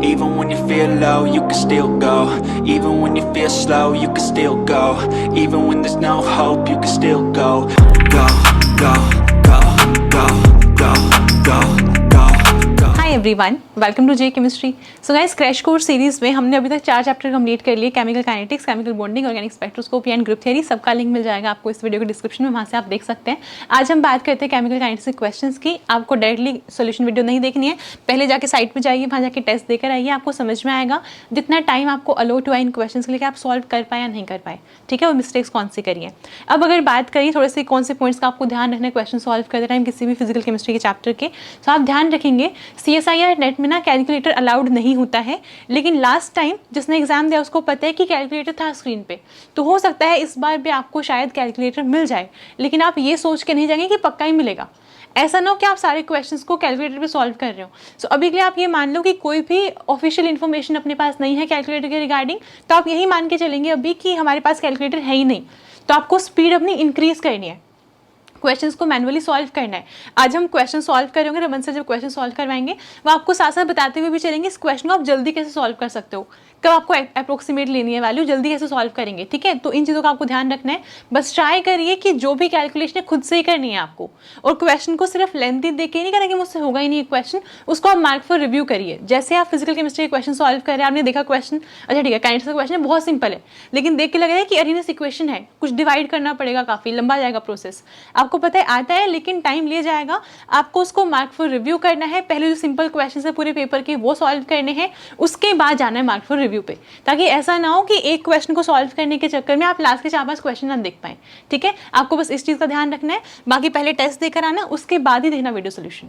Even when you feel low, you can still go. Even when you feel slow, you can still go. Even when there's no hope, you can still go. Go, go, go, go, go, go, go, go. Hi everyone, welcome to J Chemistry. So guys, crash course series में हमने अभी तक 4 chapter complete कर लिए, chemical kinetics, chemical bonding, organic spectroscopy and group theory. सबका link मिल जाएगा आपको इस वीडियो के डिस्क्रिप्शन में, वहाँ से आप देख सकते हैं। आज हम बात करते हैं केमिकल काइनेटिक्स के क्वेश्चंस की। आपको डायरेक्टली सोल्यूशन वीडियो नहीं देखनी है, पहले जाके साइट पर जाइए, वहाँ जाके टेस्ट देकर आइए, आपको समझ में आएगा जितना टाइम आपको अलॉट हुआ इन क्वेश्चन के लिए कि आप सॉल्व कर पाए या नहीं कर पाए, ठीक है, वो मिस्टेक्स कौन सी करिए। अब अगर बात करिए थोड़े से कौन से पॉइंट्स का आपको ध्यान रखना है क्वेश्चन सॉल्व करते टाइम किसी भी फिजिकल केमिस्ट्री के चैप्टर के, तो आप ध्यान रखेंगे CSIR नेट में ना कैलकुलेटर अलाउड नहीं होता है, लेकिन लास्ट टाइम जिसने एग्जाम दिया उसको पता है कि कैलकुलेटर था स्क्रीन पे, तो हो सकता है इस बार भी आपको शायद कैलकुलेटर मिल जाए, लेकिन आप ये सोच के नहीं जाएंगे कि पक्का ही मिलेगा। ऐसा ना हो कि आप सारे क्वेश्चंस को कैलकुलेटर पे सॉल्व कर रहे हो। सो अभी के लिए आप ये मान लो कि कोई भी ऑफिशियल इन्फॉर्मेशन अपने पास नहीं है कैलकुलेटर के रिगार्डिंग, तो आप यही मान के चलेंगे अभी कि हमारे पास कैलकुलेटर है ही नहीं, तो आपको स्पीड अपनी इंक्रीज करनी है, क्वेश्चंस को मैनुअली सॉल्व करना है। आज हम क्वेश्चन सॉल्व करेंगे, रमन से जब क्वेश्चन सॉल्व करवाएंगे वो आपको साथ साथ बताते हुए भी चलेंगे इस क्वेश्चन को आप जल्दी कैसे सॉल्व कर सकते हो, कब आपको अप्रोक्सीमेट लेनी है वैल्यू, जल्दी कैसे सॉल्व करेंगे, ठीक है। तो इन चीज़ों का आपको ध्यान रखना है। बस ट्राई करिए कि जो भी कैलकुलेशन है खुद से ही करनी है आपको, और क्वेश्चन को सिर्फ लेंथी देख के नहीं करना कि मुझसे होगा ही नहीं क्वेश्चन, उसको आप मार्क फॉर रिव्यू करिए। जैसे आप फिजिकल केमिस्ट्री के क्वेश्चन सॉल्व कर रहे हैं, आपने देखा क्वेश्चन, अच्छा ठीक है काइनेटिक्स का क्वेश्चन है, बहुत सिंपल है, लेकिन देख के लग रहा है कि अरेनियस इक्वेशन है, कुछ डिवाइड करना पड़ेगा, काफ़ी लंबा जाएगा प्रोसेस, आपको पता है आता है लेकिन टाइम ले जाएगा। आपको उसको मार्क फॉर रिव्यू करना है, पहले जो सिंपल क्वेश्चन है पूरे पेपर के वो सॉल्व करने हैं, उसके बाद जाना है मार्क फॉर रिव्यू पे, ताकि ऐसा ना हो कि एक क्वेश्चन को सॉल्व करने के चक्कर में आप लास्ट के 4-5 क्वेश्चन ना देख पाए, ठीक है। आपको बस इस चीज़ का ध्यान रखना है, बाकी पहले टेस्ट देकर आना, उसके बाद ही देखना वीडियो सोल्यूशन।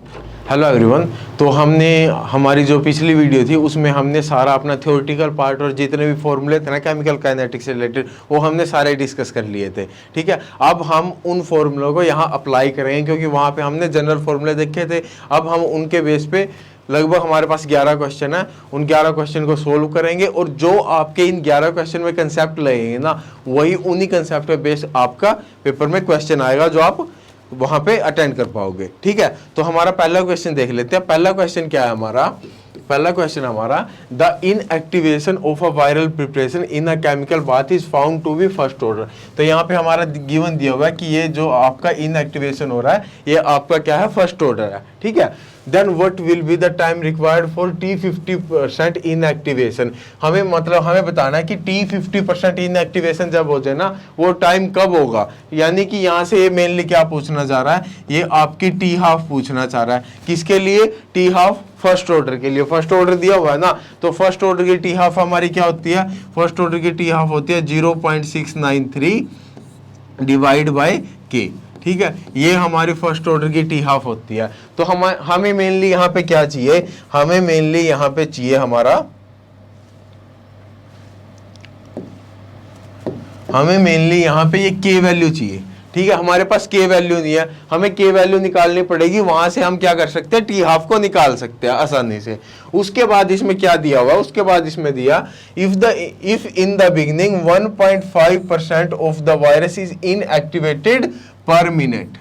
हेलो एवरीवन, तो हमने हमारी जो पिछली वीडियो थी उसमें हमने सारा अपना थ्योरेटिकल पार्ट और जितने भी फॉर्मूले थे ना केमिकल काइनेटिक्स से रिलेटेड वो हमने सारे डिस्कस कर लिए थे, ठीक है। अब हम उन फॉर्मूलों को यहाँ अप्लाई करेंगे, क्योंकि वहाँ पे हमने जनरल फॉर्मूले देखे थे। अब हम उनके बेस पे लगभग हमारे पास 11 क्वेश्चन है, उन 11 क्वेश्चन को सोल्व करेंगे, और जो आपके इन 11 क्वेश्चन में कंसेप्ट लगेंगे ना, वही उन्हीं कंसेप्ट पे बेस आपका पेपर में क्वेश्चन आएगा जो आप वहां पे अटेंड कर पाओगे, ठीक है। तो हमारा पहला क्वेश्चन देख लेते हैं। पहला क्वेश्चन क्या है हमारा? पहला क्वेश्चन हमारा, the inactivation of a viral preparation in a chemical bath is found to be first order. तो यहाँ पे हमारा गिवन दिया हुआ है कि ये जो आपका इनएक्टिवेशन हो रहा है ये आपका क्या है? फर्स्ट ऑर्डर है, ठीक है। Then what will be the time required for T50% inactivation. हमें बताना है कि T50% इनएक्टिवेशन जब हो जाए ना, वो टाइम कब होगा। यानी कि यहाँ से ये मेनली क्या पूछना चाह रहा है, ये आपकी T½ पूछना चाह रहा है। किसके लिए? T½ फर्स्ट ऑर्डर के लिए। फर्स्ट ऑर्डर दिया हुआ है ना, तो फर्स्ट ऑर्डर की T½ हमारी क्या होती है? फर्स्ट ऑर्डर की T½ होती है 0.693 डिवाइड बाय K, ठीक है। ये हमारी फर्स्ट ऑर्डर की T½ होती है। तो हमें मेनली यहाँ पे क्या चाहिए? हमें मेनली यहाँ पे चाहिए हमें मेनली यहाँ पे ये K वैल्यू चाहिए, ठीक है। हमारे पास K वैल्यू नहीं है, हमें K वैल्यू निकालनी पड़ेगी। वहां से हम क्या कर सकते हैं? T½ को निकाल सकते हैं आसानी से। उसके बाद इसमें क्या दिया हुआ? उसके बाद इसमें दिया if in the beginning 1.5% of the virus is inactivated पर मिनट।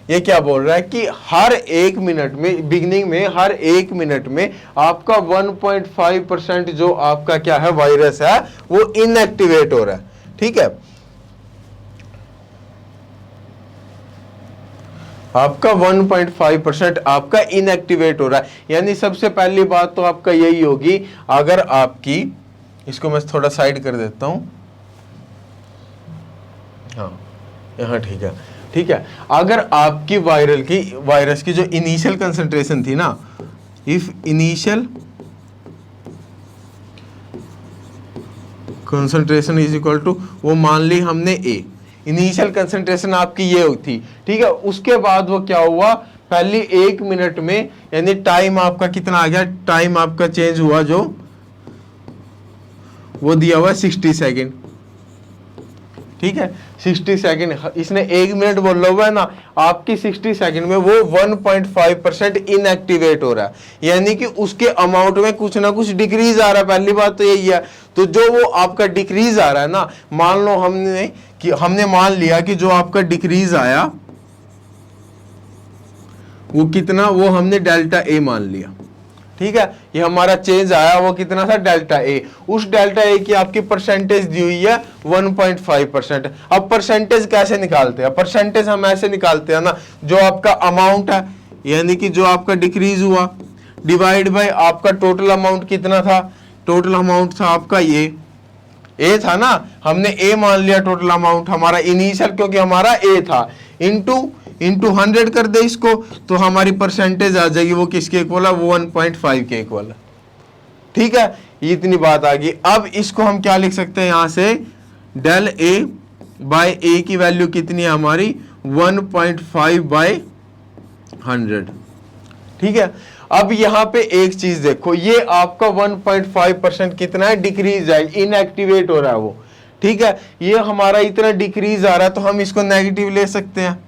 ये क्या बोल रहा है कि हर 1 मिनट में, बिगिनिंग में हर 1 मिनट में आपका 1.5% जो आपका क्या है वायरस है वो इनएक्टिवेट हो रहा है, ठीक है। आपका 1.5% आपका इनएक्टिवेट हो रहा है। यानी सबसे पहली बात तो आपका यही होगी, अगर आपकी, इसको मैं थोड़ा साइड कर देता हूं, हाँ यहाँ ठीक है, ठीक है। अगर आपकी वायरस की जो इनिशियल कंसंट्रेशन थी ना, if initial concentration is equal to, वो मान ली हमने A, इनिशियल कंसंट्रेशन आपकी ये थी, ठीक है। उसके बाद वो क्या हुआ? पहली 1 मिनट में, यानी टाइम आपका कितना आ गया? टाइम आपका चेंज हुआ, जो वो दिया हुआ 60 सेकेंड, ठीक है। 60 सेकेंड, इसने 1 मिनट बोला हुआ है ना, आपकी 60 सेकेंड में वो 1.5% इनएक्टिवेट हो रहा है। यानी कि उसके अमाउंट में कुछ ना कुछ डिक्रीज आ रहा है। पहली बात तो यही है। तो जो वो आपका डिक्रीज आ रहा है ना, मान लो हमने मान लिया कि जो आपका डिक्रीज आया वो कितना, वो हमने डेल्टा A मान लिया, ठीक है, ये हमारा चेंज आया वो कितना था, डेल्टा ए। उस डेल्टा ए की आपकी परसेंटेज दी हुई है 1.5%। अब परसेंटेज कैसे निकालते हैं, परसेंटेज हम ऐसे निकालते हैं ना, जो आपका अमाउंट है यानी कि जो आपका डिक्रीज हुआ डिवाइड बाय आपका टोटल अमाउंट कितना था, टोटल अमाउंट था आपका ये ए था ना, हमने ए मान लिया टोटल अमाउंट हमारा इनिशियल क्योंकि हमारा ए था, इनटू 100 कर दे इसको तो हमारी परसेंटेज आ जाएगी वो किसके इक्वल है, 1.5 के इक्वल है। ठीक है, ये इतनी बात आ गई। अब इसको हम क्या लिख सकते हैं यहां से, डेल ए बाय ए की वैल्यू कितनी है हमारी 1.5/100। ठीक है, अब यहाँ पे एक चीज देखो, ये आपका 1.5% कितना है, डिक्रीज है, इनएक्टिवेट हो रहा है वो। ठीक है, ये हमारा इतना डिक्रीज आ रहा है तो हम इसको नेगेटिव ले सकते हैं।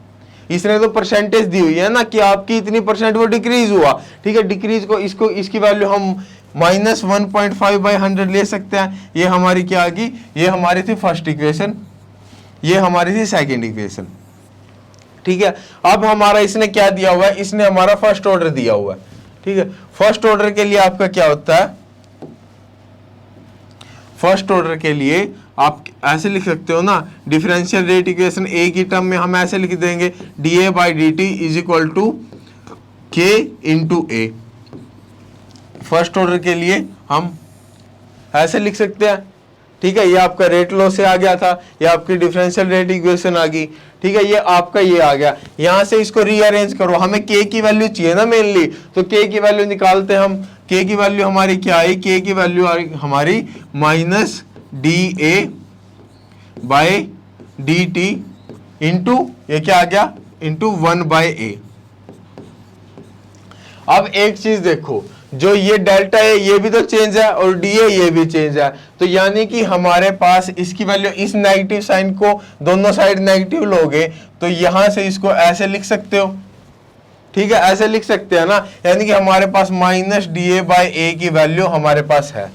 इसने तो परसेंटेज दी हुई है ना कि आपकी इतनी परसेंट वो डिक्रीज हुआ। ठीक है, डिक्रीज को इसको इसकी वैल्यू हम -1.5/100 ले सकते हैं। ये हमारी क्या आ गई, ये हमारी थी फर्स्ट इक्वेशन, ये हमारी थी सेकंड इक्वेशन। ठीक है, अब हमारा इसने क्या दिया हुआ है, इसने हमारा फर्स्ट ऑर्डर दिया हुआ है। ठीक है, फर्स्ट ऑर्डर के लिए आपका क्या होता है, फर्स्ट ऑर्डर के लिए आप ऐसे लिख सकते हो ना, डिफरेंशियल रेट इक्वेशन ए की टर्म में हम ऐसे लिख देंगे dA/dt is equal to K into A. First order के लिए हम ऐसे लिख सकते हैं। ठीक है, ये आपका रेट लॉ से आ गया था, ये आपकी डिफरेंशियल रेट इक्वेशन आ गई। ठीक है, ये आपका ये आ गया, यहां से इसको रीअरेंज करो, हमें K की वैल्यू चाहिए ना मेनली, तो K की वैल्यू निकालते हैं हम। K की वैल्यू हमारी क्या आई, K की वैल्यू हमारी -dA/dt इंटू ये क्या आ गया, इंटू 1/a। अब एक चीज देखो, जो ये डेल्टा है ये भी तो चेंज है और dA ये भी चेंज है, तो यानी कि हमारे पास इसकी वैल्यू, इस नेगेटिव साइन को दोनों साइड नेगेटिव लोगे तो यहां से इसको ऐसे लिख सकते हो। ठीक है, ऐसे लिख सकते हैं ना, यानी कि हमारे पास -dA/a की वैल्यू हमारे पास है।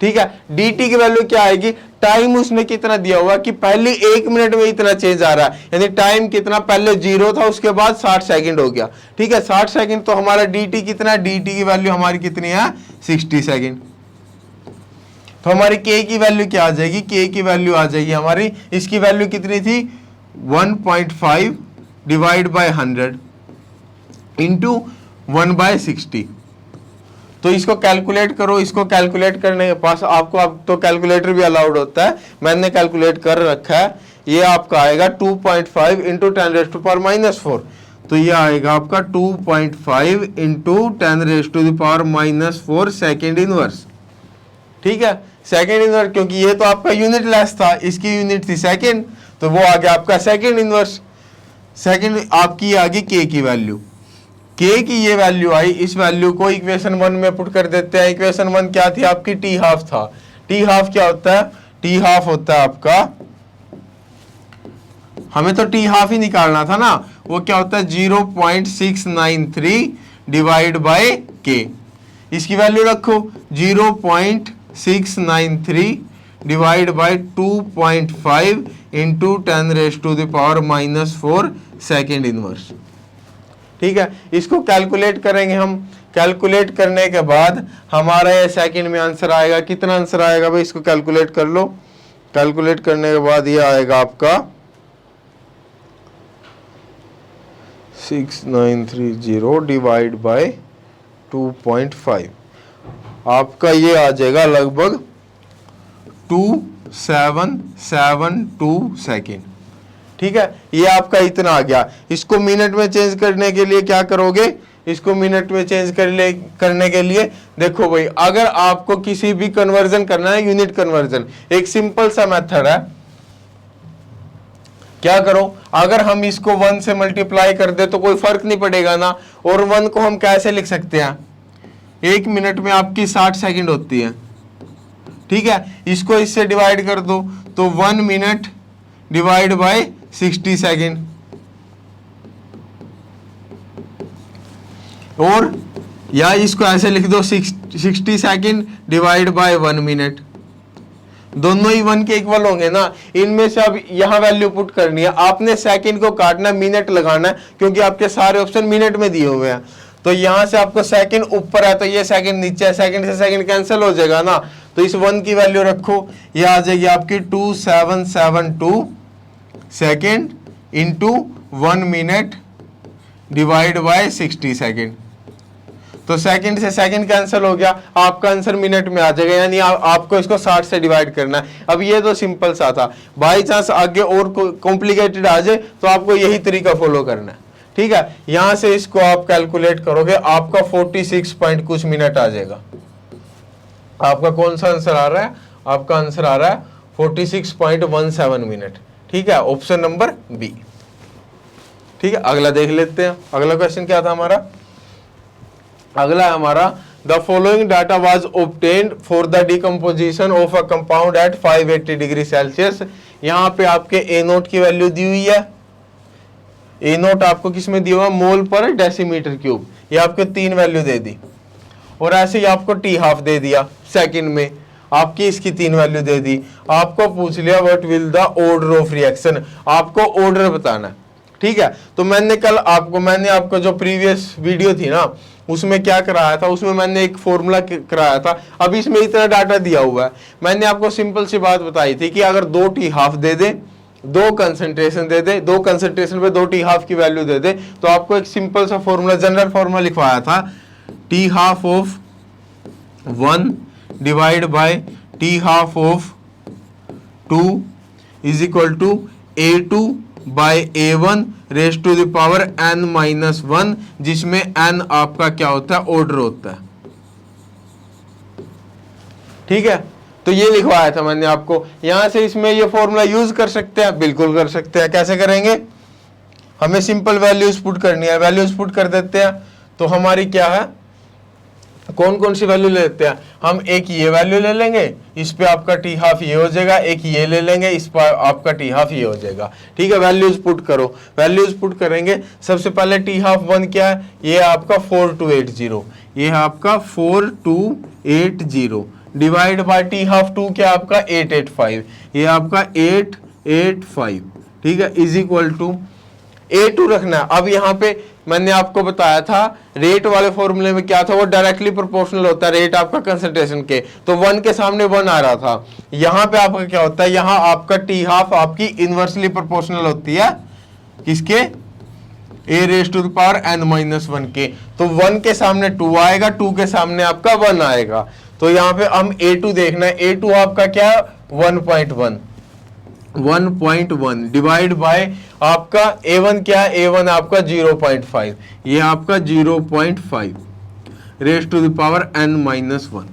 ठीक है, dt की वैल्यू क्या आएगी, टाइम उसने कितना दिया हुआ कि पहले 1 मिनट में इतना चेंज आ रहा है, यानी टाइम कितना, पहले 0 था उसके बाद 60 सेकंड हो गया। ठीक है, 60 सेकंड, तो हमारा dt कितना है, dt की वैल्यू हमारी कितनी है 60 सेकंड। तो हमारी k की वैल्यू क्या आ जाएगी, k की वैल्यू आ जाएगी हमारी, इसकी वैल्यू कितनी थी 1.5 डिवाइड बाय 100 इंटू 1/60। तो इसको कैलकुलेट करो, इसको कैलकुलेट करने के पास आपको, अब तो कैलकुलेटर भी अलाउड होता है, मैंने कैलकुलेट कर रखा है। ये आपका आएगा 2.5 इंटू 10⁻⁻⁴। तो ये आएगा आपका 2.5 इंटू 10⁻⁻⁴ सेकेंड इनवर्स। ठीक है, सेकेंड इनवर्स, क्योंकि ये तो आपका यूनिट लेस था, इसकी यूनिट थी सेकेंड, तो वो आ गया आपका सेकेंड इनवर्स। सेकेंड आपकी आ गई के की वैल्यू, के की ये वैल्यू आई, इस वैल्यू को इक्वेशन 1 में पुट कर देते हैं। इक्वेशन 1 क्या थी आपकी, टी हाफ था। टी हाफ क्या होता है, टी हाफ होता है आपका, हमें तो टी हाफ ही निकालना था ना, वो क्या होता है 0.693 डिवाइड बाय के। इसकी वैल्यू रखो 0.693 divide by 2.5 into 10⁻⁻⁴ second inverse. ठीक है, इसको कैलकुलेट करेंगे हम, कैलकुलेट करने के बाद हमारा ये सेकंड में आंसर आएगा, कितना आंसर आएगा भाई, इसको कैलकुलेट कर लो। कैलकुलेट करने के बाद ये आएगा आपका 6930 डिवाइड बाय 2.5, आपका ये आ जाएगा लगभग 2772 सेकेंड। ठीक है, ये आपका इतना आ गया। इसको मिनट में चेंज करने के लिए क्या करोगे, इसको मिनट में चेंज करने के लिए देखो भाई, अगर आपको किसी भी कन्वर्जन करना है, यूनिट कन्वर्जन, एक सिंपल सा मेथड है। क्या करो, अगर हम इसको 1 से मल्टीप्लाई कर दे तो कोई फर्क नहीं पड़ेगा ना, और 1 को हम कैसे लिख सकते हैं, 1 मिनट में आपकी 60 सेकंड होती है। ठीक है, इसको इससे डिवाइड कर दो तो 1 मिनट डिवाइड बाय 60 सेकेंड, और या इसको ऐसे लिख दो 60 सेकेंड डिवाइड बाय 1 मिनट, दोनों ही 1 के इक्वल होंगे ना। इनमें से अब यहां वैल्यू पुट करनी है, आपने सेकेंड को काटना, मिनट लगाना है, क्योंकि आपके सारे ऑप्शन मिनट में दिए हुए हैं। तो यहाँ से आपको सेकंड ऊपर है तो ये सेकंड नीचे है, सेकंड से सेकंड कैंसिल हो जाएगा ना, तो इस 1 की वैल्यू रखो, ये आ जाएगी आपकी 2772 second into 1 minute divide bye 60 second. तो सेकंड से सेकंड कैंसिल हो गया, आपका आंसर मिनट में आ जाएगा, यानी आपको इसको 60 से डिवाइड करना है। अब ये तो सिंपल सा था, बाई चांस आगे और कॉम्प्लिकेटेड आ जाए तो आपको यही तरीका फॉलो करना है, ठीक है। यहां से इसको आप कैलकुलेट करोगे, आपका 46 पॉइंट कुछ मिनट आ जाएगा। आपका कौन सा आंसर आ रहा है? आपका आंसर आ रहा है 46.17 मिनट, ठीक है, ऑप्शन नंबर बी। ठीक है, अगला देख लेते हैं। अगला क्वेश्चन क्या था हमारा? अगला है हमारा the following data was obtained for the decomposition of a compound at 580 degree Celsius. यहाँ पे आपके ए नोट की वैल्यू दी हुई है। ए नोट आपको किसमें दिया हुआ? मोल पर डेसीमीटर क्यूब। ये आपको 3 वैल्यू दे दी, और ऐसे ही आपको टी हाफ दे दिया सेकंड में, आपकी इसकी 3 वैल्यू दे दी। आपको पूछ लिया what will the order of reaction, आपको ऑर्डर बताना है, ठीक है। तो मैंने आपको जो प्रीवियस वीडियो थी ना उसमें क्या कराया था, उसमें मैंने एक फॉर्मूला कराया था। अब इसमें इतना डाटा दिया हुआ है, मैंने आपको सिंपल सी बात बताई थी कि अगर 2 टी हाफ दे दे, 2 कंसंट्रेशन दे दे, 2 कंसंट्रेशन पे 2 टी हाफ की वैल्यू दे दे, तो आपको एक सिंपल सा फॉर्मूला, जनरल फॉर्मूला लिखवाया था, T half of 1 divide by T half of 2 is equal to A2 by A1 raise to the power n-1, जिसमें n आपका क्या होता है? ऑर्डर होता है, ठीक है। तो ये लिखवाया था मैंने आपको। यहां से इसमें ये फॉर्मूला यूज कर सकते हैं, बिल्कुल कर सकते हैं। कैसे करेंगे? हमें सिंपल वैल्यूज पुट करनी है, वैल्यूज पुट कर देते हैं। तो हमारी क्या है, कौन कौन सी वैल्यू ले लेते हैं हम? एक ये वैल्यू ले लेंगे, इस पे आपका टी हाफ ये हो जाएगा, एक ये ले लेंगे, इस पर आपका टी हाफ ये हो जाएगा, ठीक है। वैल्यूज पुट करो, वैल्यूज पुट करेंगे। सबसे पहले टी हाफ 1 क्या है? ये आपका 4280, ये है आपका 4280 डिवाइड बाय टी हाफ 2 क्या आपका 885, ये आपका 885, ठीक है, इज इक्वल टू A2 रखना है। अब यहाँ पे मैंने आपको बताया था रेट वाले फॉर्मूले में क्या था, वो डायरेक्टली प्रोपोर्शनल होता है रेट आपका कंसंट्रेशन के, तो 1 के सामने 1 आ रहा था। यहाँ पे आपका क्या होता है, यहाँ आपका टी हाफ आपकी इनवर्सली प्रोपोर्शनल होती है किसके? A raise to the power n-1 के। तो 1 के सामने 2 आएगा, 2 के सामने आपका 1 आएगा। तो यहाँ पे हम A2 देखना है, A2 आपका क्या है? 1.1 डिवाइड बाय आपका A1 क्या है? A1 आपका 0.5, ये आपका 0.5 raise to the power n-1,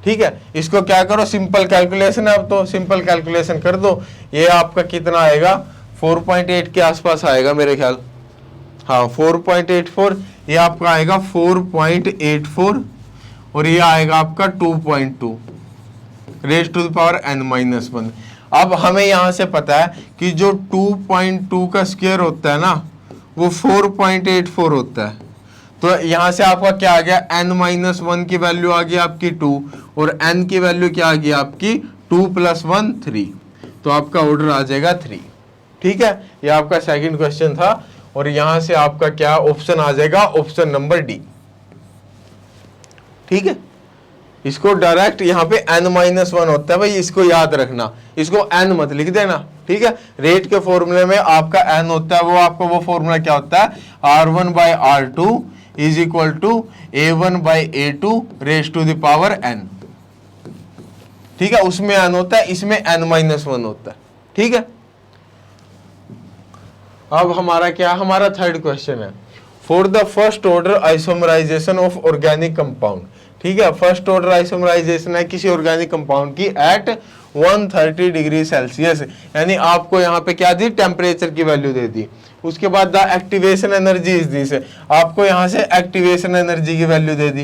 ठीक है। इसको क्या करो, सिंपल कैलकुलेशन है, अब तो सिंपल कैलकुलेशन कर दो। ये आपका कितना आएगा? 4.8 के आसपास आएगा मेरे ख्याल, हाँ 4.84, ये आपका आएगा 4.84, और ये आएगा आपका 2.2 raise to the power n-1। अब हमें यहां से पता है कि जो 2.2 का स्क्वायर होता है ना वो 4.84 होता है। तो यहां से आपका क्या आ गया? n-1 की वैल्यू आ गई आपकी 2, और n की वैल्यू क्या आ गई आपकी? 2 + 1 3, तो आपका ऑर्डर आ जाएगा 3, ठीक है। ये आपका सेकंड क्वेश्चन था, और यहां से आपका क्या ऑप्शन आ जाएगा? ऑप्शन नंबर डी, ठीक है। इसको डायरेक्ट यहाँ पे n-1 होता है भाई, इसको याद रखना, इसको n मत लिख देना, ठीक है। रेट के फॉर्मूले में आपका n होता है, वो आपका वो फॉर्मूला क्या होता है? R1/R2 is equal to A1/A2 raise to the power n, ठीक है। उसमें n होता है, इसमें n-1 होता है, ठीक है। अब हमारा क्या? हमारा थर्ड क्वेश्चन है, for the first order isomerisation of organic compound, ठीक है। फर्स्ट ऑर्डर आइसोमराइजेशन है किसी ऑर्गेनिक कंपाउंड की एट 130 डिग्री सेल्सियस, यानी आपको यहाँ पे क्या दी? टेम्परेचर की वैल्यू दे दी। उसके बाद the activation energy is this, आपको यहाँ से एक्टिवेशन एनर्जी की वैल्यू दे दी,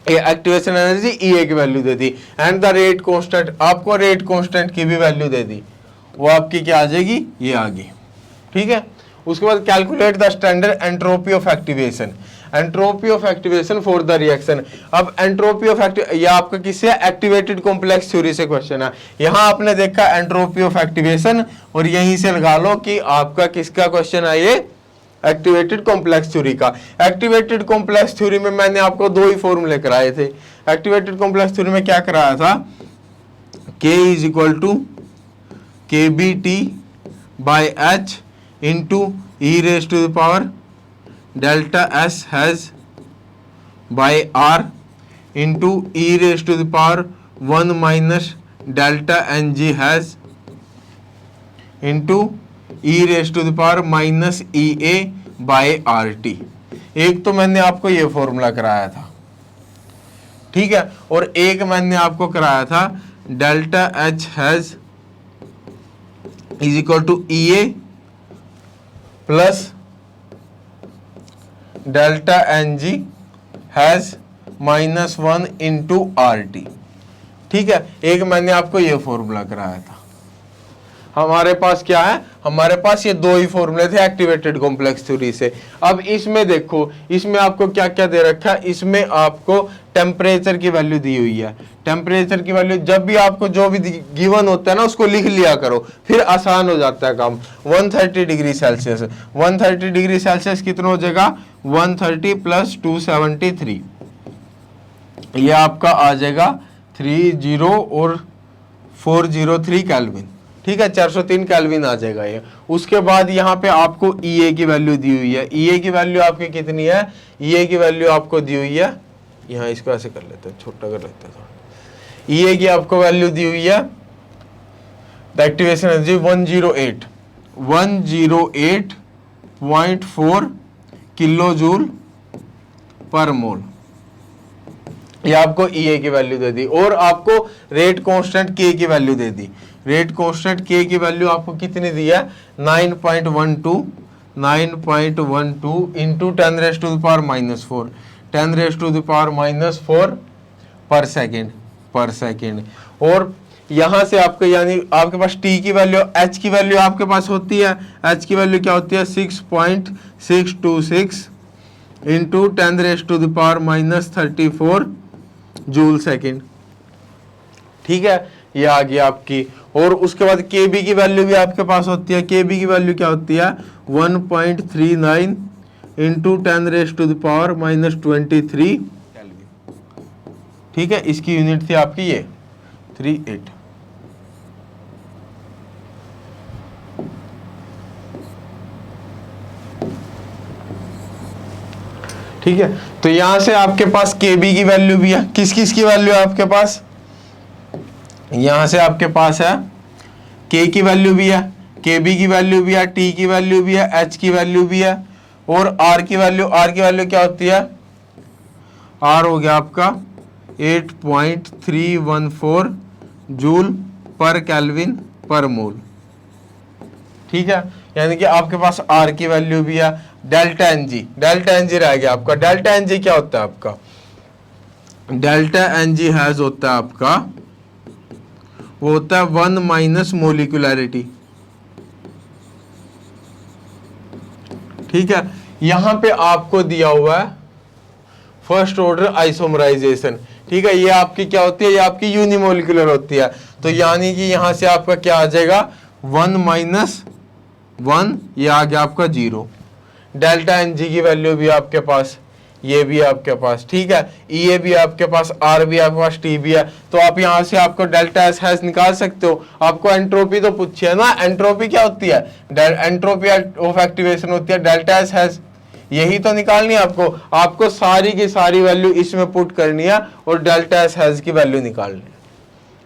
एक्टिवेशन एनर्जी EA की वैल्यू दे दी, एंड द रेट कांस्टेंट, आपको रेट कांस्टेंट की भी वैल्यू दे दी, वो आपकी क्या आ जाएगी? ये आ गई, ठीक है। उसके बाद calculate the standard entropy of activation, entropy of activation for the reaction. अब एंट्रोपी ऑफ ये आपका किससे? एक्टिवेटेड कॉम्प्लेक्स थ्योरी से क्वेश्चन है। यहां आपने देखा एंट्रोपी ऑफ एक्टिवेशन, और यहीं से लगा लो कि आपका किसका क्वेश्चन है? ये एक्टिवेटेड कॉम्प्लेक्स थ्योरी का। एक्टिवेटेड कॉम्प्लेक्स थ्योरी में मैंने आपको दो ही फॉर्मूले कराए थे। एक्टिवेटेड कॉम्प्लेक्स थ्योरी में क्या कराया था, K is equal to KBT by H into e raise to the power delta S hash by R into e raise to the power 1 minus delta NG hash into e raise to the power minus EA by RT। एक तो मैंने आपको ये formula कराया था, ठीक है, और एक मैंने आपको कराया था delta H hash is equal to EA plus delta NG hash -1 into RT। ठीक है, एक मैंने आपको ये फॉर्मूला कराया था। हमारे पास क्या है, हमारे पास ये दो ही फॉर्मूले थे एक्टिवेटेड कॉम्प्लेक्स थ्योरी से। अब इसमें देखो, इसमें आपको क्या क्या दे रखा है, इसमें आपको टेम्परेचर की वैल्यू दी हुई है। टेम्परेचर की वैल्यू जब भी आपको जो भी गिवन होता है ना उसको लिख लिया करो, फिर आसान हो जाता है काम। 130 डिग्री सेल्सियस, 130 डिग्री सेल्सियस कितना हो जाएगा, 130 प्लस 273, ये आपका आ जाएगा 30 और 403 केल्विन। ठीक है, 403 केल्विन आ जाएगा ये। उसके बाद यहाँ पे आपको EA की वैल्यू दी हुई है। EA की वैल्यू आपकी कितनी है, EA की वैल्यू आपको दी हुई है, यहाँ इसको ऐसे कर लेते हैं, छोटा कर लेते हैं थोड़ा। EA की आपको वैल्यू दी हुई है, the activation energy 108.4 kilo joule per mole, ये आपको EA की वैल्यू दे दी। और आपको रेट कांस्टेंट K की वैल्यू दे दी। रेट कांस्टेंट K की वैल्यू आपको कितनी दी है, 9.12 into 10 raise to the power -4, 10 raise to the power -4 per second. और यहाँ से आपको यानी आपके पास T की वैल्यू, H की वैल्यू आपके पास होती है, H की वैल्यू क्या होती है, 6.626 into 10 raise to the power -34 joule second. ठीक है, ये आ गई आपकी। और उसके बाद KB की वैल्यू भी आपके पास होती है। KB की वैल्यू क्या होती है, 1.39 into 10 raise to the power -23 Kelvin. ठीक है, इसकी यूनिट थी आपकी ये 38। ठीक है, तो यहां से आपके पास KB की वैल्यू भी है। किस किस की वैल्यू है आपके पास, यहां से आपके पास है K की वैल्यू भी है, KB की वैल्यू भी है, T की वैल्यू भी है, H की वैल्यू भी है, और R की वैल्यू क्या होती है, R हो गया आपका 8.314 जूल पर केल्विन पर मोल। ठीक है, यानी कि आपके पास R की वैल्यू भी है। डेल्टा NG रह गया आपका। डेल्टा NG क्या होता है आपका, डेल्टा NG हैज होता है आपका, वो होता है 1 माइनस मोलिकुलरिटी। ठीक है, यहां पे आपको दिया हुआ है फर्स्ट ऑर्डर आइसोमराइजेशन। ठीक है, ये आपकी क्या होती है, ये आपकी यूनिमोलिकुलर होती है। तो यानी कि यहां से आपका क्या आ जाएगा, 1 माइनस 1, ये आ गया आपका 0। डेल्टा NG की वैल्यू भी आपके पास, ये भी आपके पास। ठीक है, EA भी आपके पास, R भी आपके पास, T भी है। तो आप यहाँ से आपको डेल्टा S हैज निकाल सकते हो। आपको एंट्रोपी तो पूछी है ना, एंट्रोपी क्या होती है, एंट्रोपी ऑफ एक्टिवेशन होती है डेल्टा S हैज, यही तो निकालनी है आपको। आपको सारी की सारी वैल्यू इसमें पुट करनी है और डेल्टा S हैज की वैल्यू निकालनी है।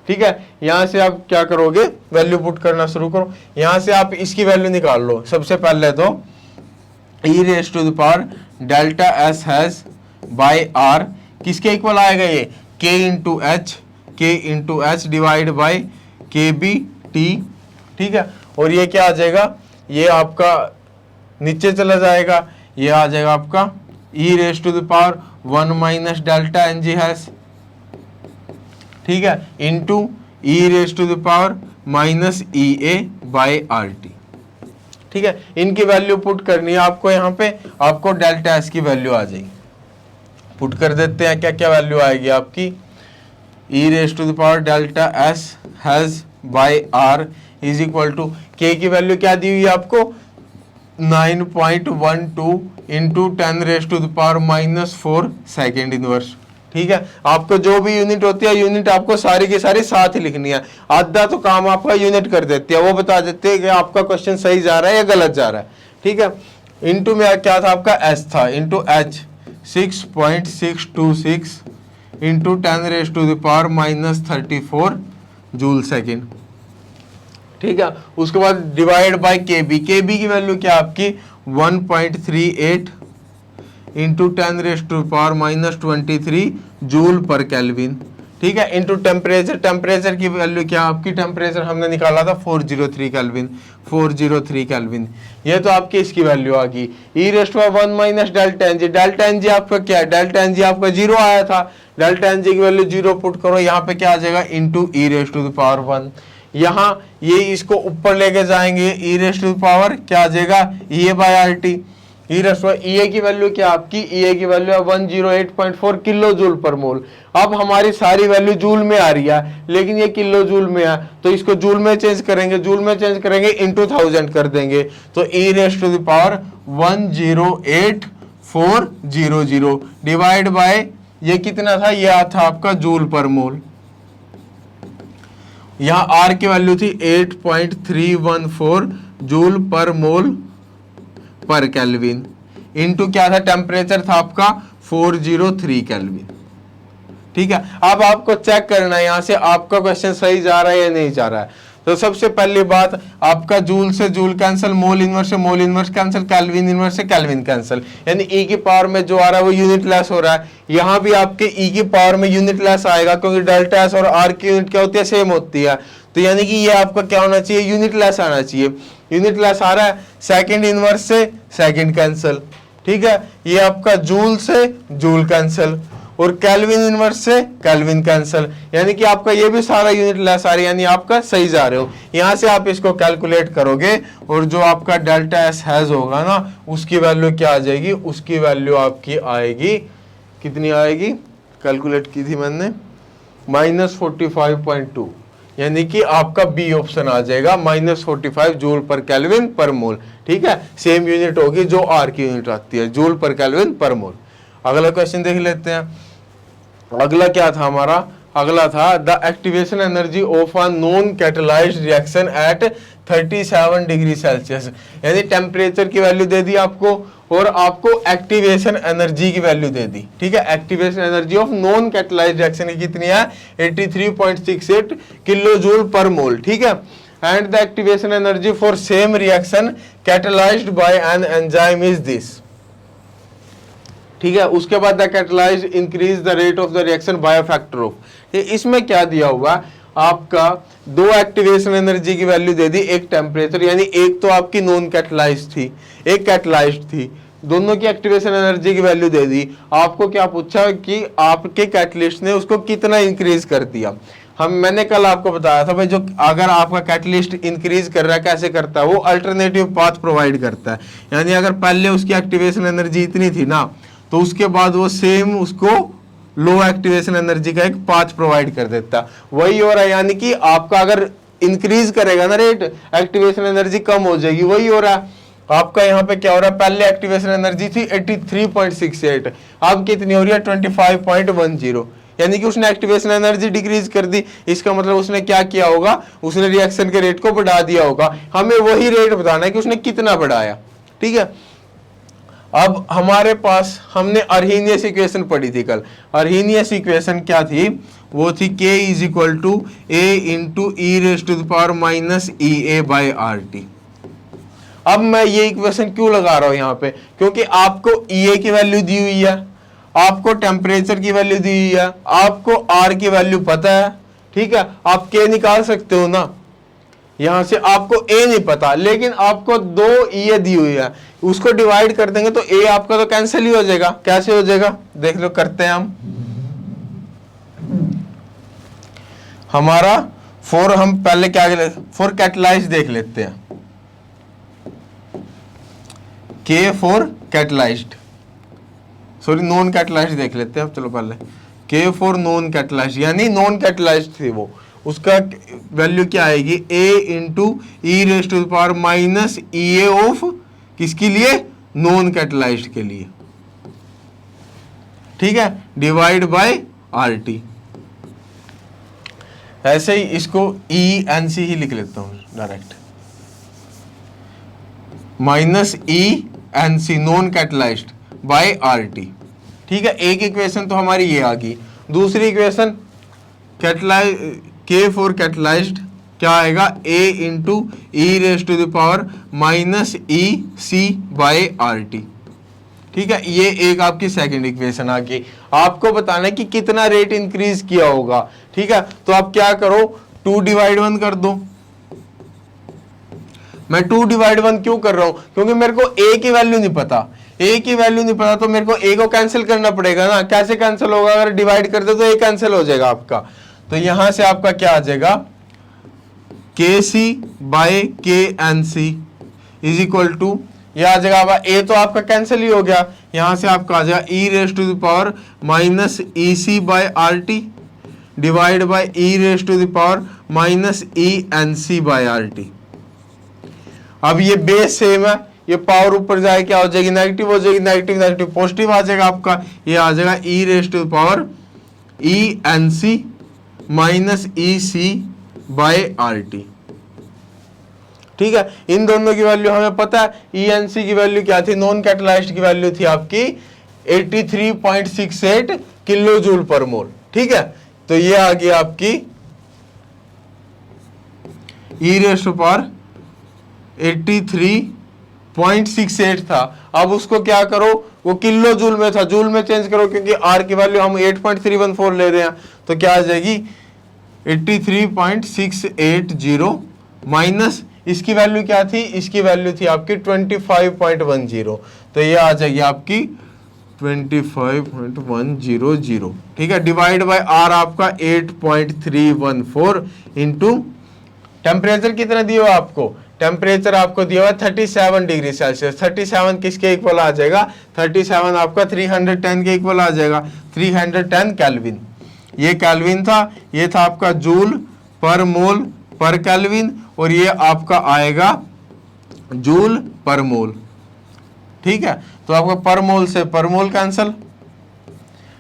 ठीक है, यहाँ से आप क्या करोगे, वैल्यू पुट करना शुरू करो। यहाँ से आप इसकी वैल्यू निकाल लो। सबसे पहले तो e raise to the power delta S hash by R किसके इक्वल आएगा, ये K into H divide by KBT। ठीक है, और ये क्या आ जाएगा, ये आपका नीचे चला जाएगा, ये आ जाएगा आपका e raise to the power 1 minus delta NG hash, ठीक है, into e raise to the power minus EA by RT। ठीक है, इनकी वैल्यू पुट करनी है आपको। यहाँ पे आपको डेल्टा S की वैल्यू आ जाएगी। पुट कर देते हैं, क्या क्या वैल्यू आएगी आपकी, e raise to the power delta S hash by R is equal to K की वैल्यू क्या दी हुई है आपको, 9.12 इंटू 10⁻⁻⁴ सेकेंड इनवर्स। ठीक है, आपको जो भी यूनिट होती है यूनिट आपको सारी की सारी साथ ही लिखनी है। आधा तो काम आपका यूनिट कर देती है, वो बता देते हैं कि आपका क्वेश्चन सही जा रहा है या गलत जा रहा है। ठीक है, इंटू में क्या था आपका एच था, into H 6.626 into 10⁻⁻34 joule second. ठीक है, उसके बाद डिवाइड बाय के बी, के बी की वैल्यू क्या आपकी 1.38 इंटू 10⁻⁻23 जूल पर केल्विन। ठीक है, इंटू टेम्परेचर, टेम्परेचर की वैल्यू क्या आपकी, टेम्परेचर हमने निकाला था 403 केल्विन, 403 केल्विन। ये तो आपकी इसकी वैल्यू आ गई। e⁻1 minus delta N G, delta N G आपका क्या है, डेल्टा एन जी आपका 0 आया था, डेल्टा एन जी की वैल्यू 0 पुट करो, यहाँ पे क्या आ जाएगा इंटू e⁻1। यहाँ ये इसको ऊपर लेके जाएंगे, e⁻ क्या आ जाएगा EA/RT। EA की वैल्यू क्या आपकी, EA की वैल्यू है 108.4 किलो जूल पर मोल। अब हमारी सारी वैल्यू जूल में आ रही है, लेकिन ये किलो जूल में है, तो इसको जूल में चेंज करेंगे, जूल में चेंज करेंगे इंटू 1000 कर देंगे, तो e⁻108,400 डिवाइड बाय ये कितना था, ये था आपका जूल पर मोल। यहाँ R की वैल्यू थी 8.314 जूल पर मोल पर केल्विन, इनटू क्या था, टेम्परेचर था आपका 403 केल्विन। ठीक है, अब आपको चेक करना है यहाँ से आपका क्वेश्चन सही जा रहा है या नहीं जा रहा है। तो सबसे पहली बात, आपका जूल से जूल कैंसिल, मोल इनवर्स से mole inverse cancel, kelvin inverse से केल्विन कैंसिल, यानी ई की पावर में जो आ रहा है वो यूनिट लेस हो रहा है। यहाँ भी आपके ई की पावर में यूनिट लेस आएगा, क्योंकि डेल्टा एस और आर की यूनिट क्या होती है, सेम होती है। तो यानी कि ये आपका क्या होना चाहिए, यूनिट लेस आना चाहिए। यूनिट लेस आ रहा है, सेकंड इनवर्स से सेकंड कैंसिल। ठीक है, ये आपका जूल से जूल कैंसिल और केल्विन इनवर्स से केल्विन कैंसिल, यानी कि आपका ये भी सारा यूनिट लेस आ रहा है, यानी आपका सही जा रहे हो। यहां से आप इसको कैलकुलेट करोगे और जो आपका डेल्टा एस हैज होगा ना, उसकी वैल्यू क्या आ जाएगी, उसकी वैल्यू आपकी आएगी, कितनी आएगी, कैलकुलेट की थी मैंने, -45.2, यानी कि आपका बी ऑप्शन आ जाएगा, -45 जूल पर केल्विन पर मोल। ठीक है, सेम यूनिट होगी जो आर की यूनिट आती है, जूल पर केल्विन पर मोल। अगला क्वेश्चन देख लेते हैं। अगला क्या था हमारा, अगला था the activation energy of a non catalysed reaction at 37 degree Celsius, यानी टेम्परेचर की वैल्यू दे दी आपको और आपको एक्टिवेशन एनर्जी की वैल्यू दे दी। ठीक है, activation energy of non catalysed reaction की कितनी है, 83.68 किलो जूल पर मोल। ठीक है, and the activation energy for same reaction catalysed by an enzyme is this. ठीक है, उसके बाद the catalyse increase the rate of the reaction by factor of. इसमें क्या दिया हुआ, आपका दो एक्टिवेशन एनर्जी की वैल्यू दे दी, एक टेम्परेचर, यानी एक तो आपकी नॉन कैटलाइज थी, एक कैटलाइज्ड थी, दोनों की एक्टिवेशन एनर्जी की वैल्यू दे दी। आपको क्या पूछा कि आपके कैटलिस्ट ने उसको कितना इंक्रीज कर दिया। मैंने कल आपको बताया था भाई, जो अगर आपका कैटलिस्ट इंक्रीज कर रहा है कैसे करता है, वो अल्टरनेटिव पाथ प्रोवाइड करता है, यानी अगर पहले उसकी एक्टिवेशन एनर्जी इतनी थी ना, तो उसके बाद वो सेम उसको लो एक्टिवेशन एनर्जी का एक पाथ प्रोवाइड कर देता। वही हो रहा है, यानी कि आपका अगर इंक्रीज करेगा ना रेट, एक्टिवेशन एनर्जी कम हो जाएगी। वही हो रहा है आपका, यहाँ पे क्या हो रहा है, पहले एक्टिवेशन एनर्जी थी 83.68, अब कितनी हो रही है 25.10, यानी कि उसने एक्टिवेशन एनर्जी डिक्रीज कर दी। इसका मतलब उसने क्या किया होगा, उसने रिएक्शन के रेट को बढ़ा दिया होगा। हमें वही रेट बताना है कि उसने कितना बढ़ाया। ठीक है, अब हमारे पास हमने अर्हीनियस इक्वेशन पढ़ी थी कल। अर्हीनियस इक्वेशन क्या थी, वो थी K = A × e⁻⁻ अब मैं ये इक्वेशन क्यों लगा रहा हूं यहाँ पे, क्योंकि आपको EA की वैल्यू दी हुई है, आपको टेम्परेचर की वैल्यू दी हुई है, आपको R की वैल्यू पता है। ठीक है, आप K निकाल सकते हो ना, यहां से आपको A नहीं पता, लेकिन आपको दो EA दी हुई है, उसको डिवाइड कर देंगे तो A आपका तो कैंसिल ही हो जाएगा। कैसे हो जाएगा, देख लो, करते हैं हम। हमारा हम पहले क्या फॉर कैटलाइज देख लेते हैं, K for catalysed, sorry non catalysed देख लेते हैं। चलो पहले K फॉर नॉन कैटलाइज्ड, यानी नॉन कैटलाइज्ड थी वो, उसका वैल्यू क्या आएगी, A × e⁻⁻ EA ऑफ किसके लिए? नॉन कैटलाइज्ड के लिए, ठीक है, डिवाइड बाय RT। ऐसे ही इसको ENC ही लिख लेता हूं direct, minus ENC non catalysed by RT, ठीक है। एक इक्वेशन तो हमारी ये आ गई। दूसरी इक्वेशन K फॉर कैटलाइज्ड क्या आएगा? A into e raise to the power minus EC by RT, ठीक है। ये एक आपकी सेकंड इक्वेशन आ गई। आपको बताना है कि कितना रेट इंक्रीज किया होगा, ठीक है। तो आप क्या करो, 2 डिवाइड 1 कर दो। मैं 2 डिवाइड 1 क्यों कर रहा हूं? क्योंकि मेरे को A की वैल्यू नहीं पता। A की वैल्यू नहीं पता तो मेरे को A को कैंसिल करना पड़ेगा ना। कैसे कैंसिल होगा? अगर डिवाइड कर दो तो A कैंसिल हो जाएगा आपका। तो यहां से आपका क्या आ जाएगा? KC by KNC is equal to, यह आ जाएगा अब A तो आपका कैंसिल ही हो गया, यहां से आपका आ जाएगा e raise to the power minus EC by RT divide by e raise to the power minus ENC by RT। अब ये बेस सेम है, ये पावर ऊपर जाए क्या हो जाएगी? नेगेटिव हो जाएगी, नेगेटिव नेगेटिव पॉजिटिव आ जाएगा आपका, ये आ जाएगा e raise to the power ENC minus EC by RT, ठीक है। इन दोनों की वैल्यू हमें पता है। ENC की वैल्यू क्या थी? नॉन कैटलाइज्ड की वैल्यू थी आपकी 83.68 किलो जूल पर मोल, ठीक है। तो ये आ गई आपकी ई रेज़ टू पावर 83.68 था। अब उसको क्या करो, वो किलो जूल में था, जूल में चेंज करो, क्योंकि R की वैल्यू हम 8.314 ले रहे हैं। तो क्या आ जाएगी? 83.680 माइनस इसकी वैल्यू क्या थी? इसकी वैल्यू थी आपकी 25.10। तो ये आ जाएगी आपकी 25.100, ठीक है। डिवाइड बाय R आपका 8.314 इंटू टेम्परेचर कितना दिया हुआ आपको? टेम्परेचर आपको दिया हुआ 37 डिग्री सेल्सियस। 37 किसके इक्वल आ जाएगा? 37 आपका 310 के इक्वल आ जाएगा, 310 केल्विन। ये केल्विन था, ये था आपका जूल पर मोल पर केल्विन, और ये आपका आएगा जूल पर मोल, ठीक है। तो आपका पर मोल से पर मोल कैंसिल,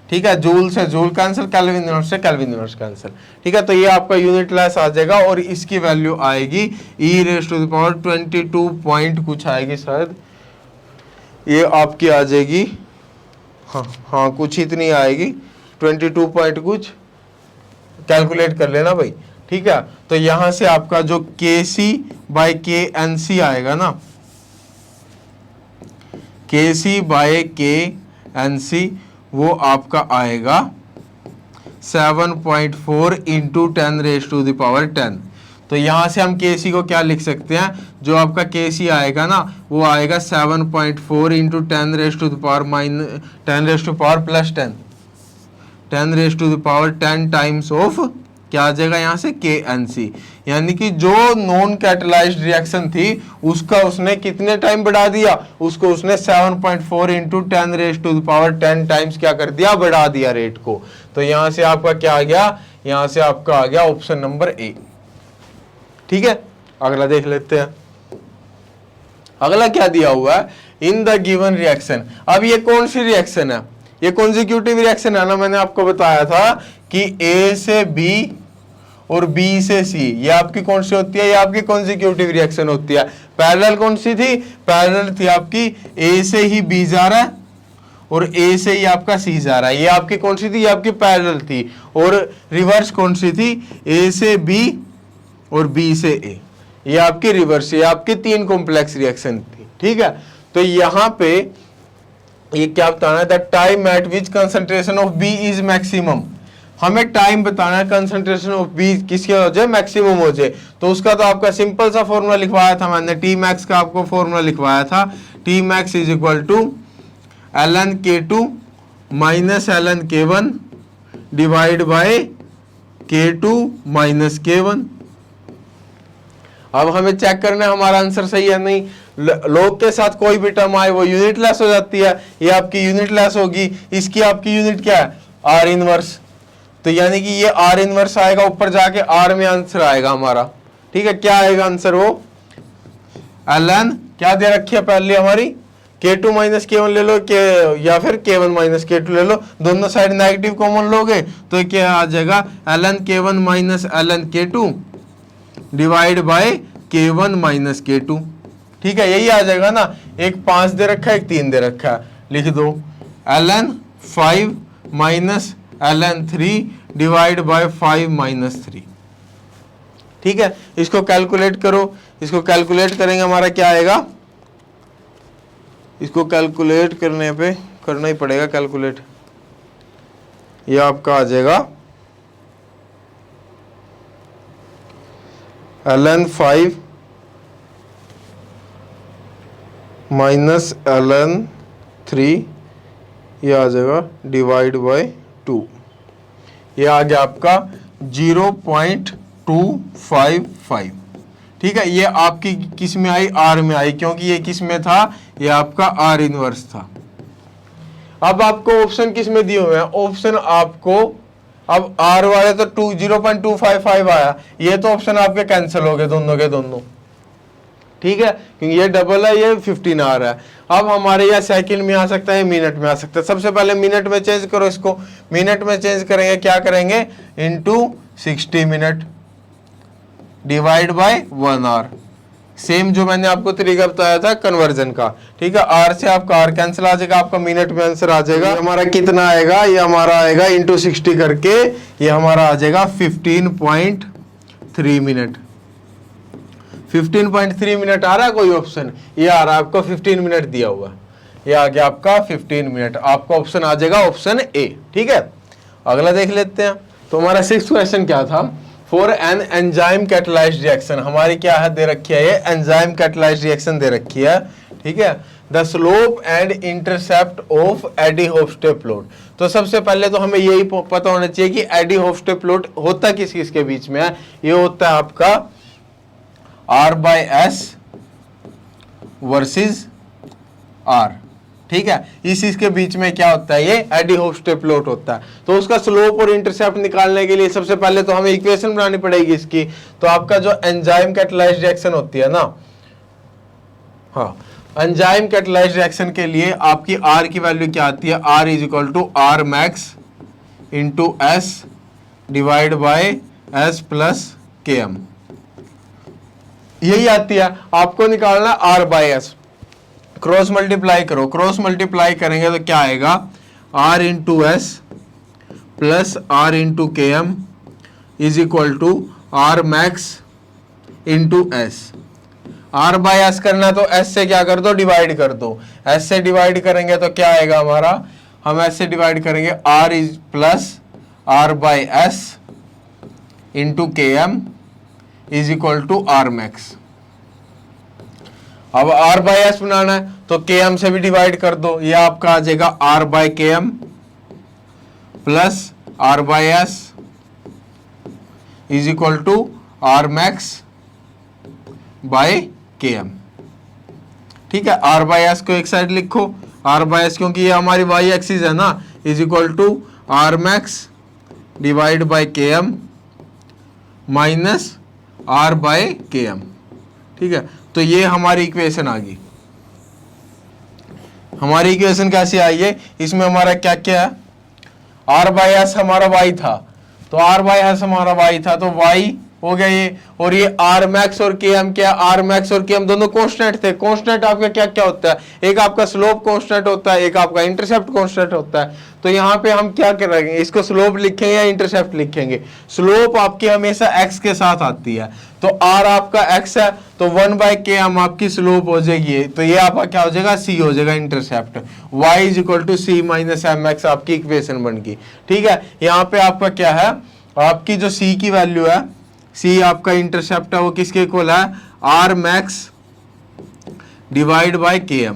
ठीक है, जूल से जूल कैंसिल, केल्विन यूनिट से केल्विन यूनिट कैंसिल, ठीक है। तो ये आपका यूनिट लेस आ जाएगा और इसकी वैल्यू आएगी e raise to the power 22 point कुछ आएगी शायद, ये आपकी आ जाएगी, हाँ कुछ इतनी आएगी, 22 पॉइंट कुछ, कैलकुलेट कर लेना भाई, ठीक है। तो यहां से आपका जो KC बाय KNC आएगा ना, KC बाय KNC वो आपका आएगा 7.4 into 10 raise to the power 10। तो यहां से हम KC को क्या लिख सकते हैं? जो आपका KC आएगा ना, वो आएगा 7.4 into 10 raise to the power minus 10 raise to power plus 10, 10 raise to the power 10 times of क्या आ जाएगा यहाँ से? KNC। यानी कि जो नॉन कैटलाइज्ड रिएक्शन थी उसका उसने कितने टाइम बढ़ा दिया? उसको उसने 7.4 into 10 raise to the power 10 times क्या कर दिया? बढ़ा दिया रेट को। तो यहाँ से आपका क्या आ गया? यहाँ से आपका आ गया ऑप्शन नंबर A, ठीक है। अगला देख लेते हैं। अगला क्या दिया हुआ है? In the given reaction. अब ये कौन सी रिएक्शन है? ये कॉन्जिक्यूटिव रिएक्शन है ना, मैंने आपको बताया था कि A से B और B से C ये आपकी कौन सी होती है? ये आपकी कॉन्जिक्यूटिव रिएक्शन होती है। पैरेलल कौन सी थी? पैरेलल थी आपकी A से ही B जा रहा है और A से ही आपका C जा रहा है, ये आपकी कौन सी थी? ये आपकी पैरेलल थी। और रिवर्स कौन सी थी? A से B और B से A, ये आपकी रिवर्स, ये आपकी 3 कॉम्प्लेक्स रिएक्शन थी, ठीक है। तो यहाँ पे ये क्या बताना है? The time eight which concentration of B is maximum. हमें टाइम बताना है कंसंट्रेशन ऑफ B किसके हो जाए? मैक्सिमम हो जाए। तो उसका तो आपका सिंपल सा फॉर्मूला लिखवाया था मैंने, Tmax का आपको फॉर्मूला लिखवाया था। Tmax is equal to ln K2 minus ln K1 divide by K2 minus K1। अब हमें चेक करना है हमारा आंसर सही है नहीं। लॉग के साथ कोई भी टर्म आए वो यूनिट लेस हो जाती है, ये आपकी यूनिट लेस होगी। इसकी आपकी यूनिट क्या है? R inverse. तो यानी कि ये R इनवर्स आएगा, ऊपर जाके R में आंसर आएगा हमारा, ठीक है। क्या आएगा आंसर? वो ln क्या दे रखी है पहले हमारी, K2 माइनस K1 ले लो के या फिर K1 माइनस K2 ले लो, दोनों साइड नेगेटिव कॉमन लोगे तो क्या आ जाएगा ln K1 minus ln K2 divide by K1 minus K2। ठीक है, यही आ जाएगा ना। एक 5 दे रखा है, एक 3 दे रखा है, लिख दो ln 5 minus ln 3 divide by 5 minus 3। ठीक है, इसको कैलकुलेट करो, इसको कैलकुलेट करेंगे हमारा क्या आएगा, इसको कैलकुलेट करने पे करना ही पड़ेगा कैलकुलेट, ये आपका आ जाएगा ln 5 माइनस ln 3, ये आ जाएगा डिवाइड बाय 2, ये आ गया आपका 0.255। ठीक है, ये आपकी किस में आई, R में आई, क्योंकि ये किस में था, ये आपका R इनवर्स था। अब आपको ऑप्शन किस में दिए हुए हैं, ऑप्शन आपको अब R वाले तो 0.255 आया, ये तो ऑप्शन आपके कैंसिल हो गए दोनों के दोनों। ठीक है, क्योंकि ये डबल है, ये 15 आ रहा है। अब हमारे यहाँ सेकंड में आ सकता है, मिनट में आ सकता है। सबसे पहले मिनट में चेंज करो, इसको मिनट में चेंज करेंगे, क्या करेंगे, into 60 minute divide by 1 hour, same जो मैंने आपको तरीका बताया था कन्वर्जन का। ठीक है, आर से आपका आर कैंसिल आ जाएगा, आपका मिनट में आंसर आ जाएगा। हमारा कितना आएगा, ये हमारा आएगा इनटू 60 करके, ये हमारा आ जाएगा 15.3 मिनट। 15.3 मिनट आ रहा है कोई ऑप्शन, ये आ रहा है आपको 15 मिनट दिया हुआ, ये आ गया आपका 15 मिनट, आपका ऑप्शन आ जाएगा ऑप्शन ए। ठीक है, अगला देख लेते हैं। तो हमारा 6th क्वेश्चन क्या था, for an enzyme catalysed reaction, हमारी क्या है दे रखी है, ये एंजाइम कैटलाइज्ड रिएक्शन दे रखी है। ठीक है, the slope and intercept of Eadie Hofstee plot. तो सबसे पहले तो हमें यही पता होना चाहिए कि एडी होफ्स्टे प्लॉट होता किस किस के बीच में है, ये होता है आपका R/S वर्सेस R। ठीक है, इस इसके बीच में क्या होता है, ये एडी होफ्स्टे प्लॉट होता है। तो उसका स्लोप और इंटरसेप्ट निकालने के लिए सबसे पहले तो हमें इक्वेशन बनानी पड़ेगी इसकी। तो आपका जो एंजाइम कैटलाइज्ड रिएक्शन होती है ना, हाँ, एंजाइम कैटलाइज्ड रिएक्शन के लिए आपकी R की वैल्यू क्या आती है, R is equal to R max into S divide by S plus KM, यही आती है। आपको निकालना R/S, क्रॉस मल्टीप्लाई करो, क्रॉस मल्टीप्लाई करेंगे तो क्या आएगा, R into S plus R into KM is equal to R max into S. R/S करना तो S से क्या कर दो, डिवाइड कर दो। S से डिवाइड करेंगे तो क्या आएगा हमारा, हम S से डिवाइड करेंगे R is plus R/S into KM is equal to R max. अब R/S बनाना है तो KM से भी डिवाइड कर दो, ये आपका आ जाएगा R/KM plus R/S is equal to R max by KM। ठीक है, R/S को एक साइड लिखो, R/S क्योंकि ये हमारी y एक्सिस है ना, is equal to R max divide by KM minus R/KM। ठीक है, तो ये हमारी इक्वेशन आ गई। हमारी इक्वेशन कैसी आई है, इसमें हमारा क्या क्या है, R/S हमारा y था, तो R/S हमारा y था, तो y हो गया ये, और ये R मैक्स और KM क्या, R मैक्स और KM दोनों कांस्टेंट थे। कांस्टेंट आपका क्या क्या होता है, एक आपका स्लोप कांस्टेंट होता है, एक आपका इंटरसेप्ट कांस्टेंट होता है। तो यहाँ पे हम क्या करेंगे, इसको स्लोप लिखेंगे या इंटरसेप्ट लिखेंगे। स्लोप आपकी हमेशा x के साथ आती है, तो R आपका x है, तो 1/KM आपकी स्लोप हो जाएगी, तो ये आपका क्या हो जाएगा, c हो जाएगा intercept. y is equal to c minus mx आपकी इक्वेशन बन गई। ठीक है, यहाँ पे आपका क्या है, आपकी जो c की वैल्यू है, c आपका इंटरसेप्ट है, वो किसके इक्वल है, R max divide by KM।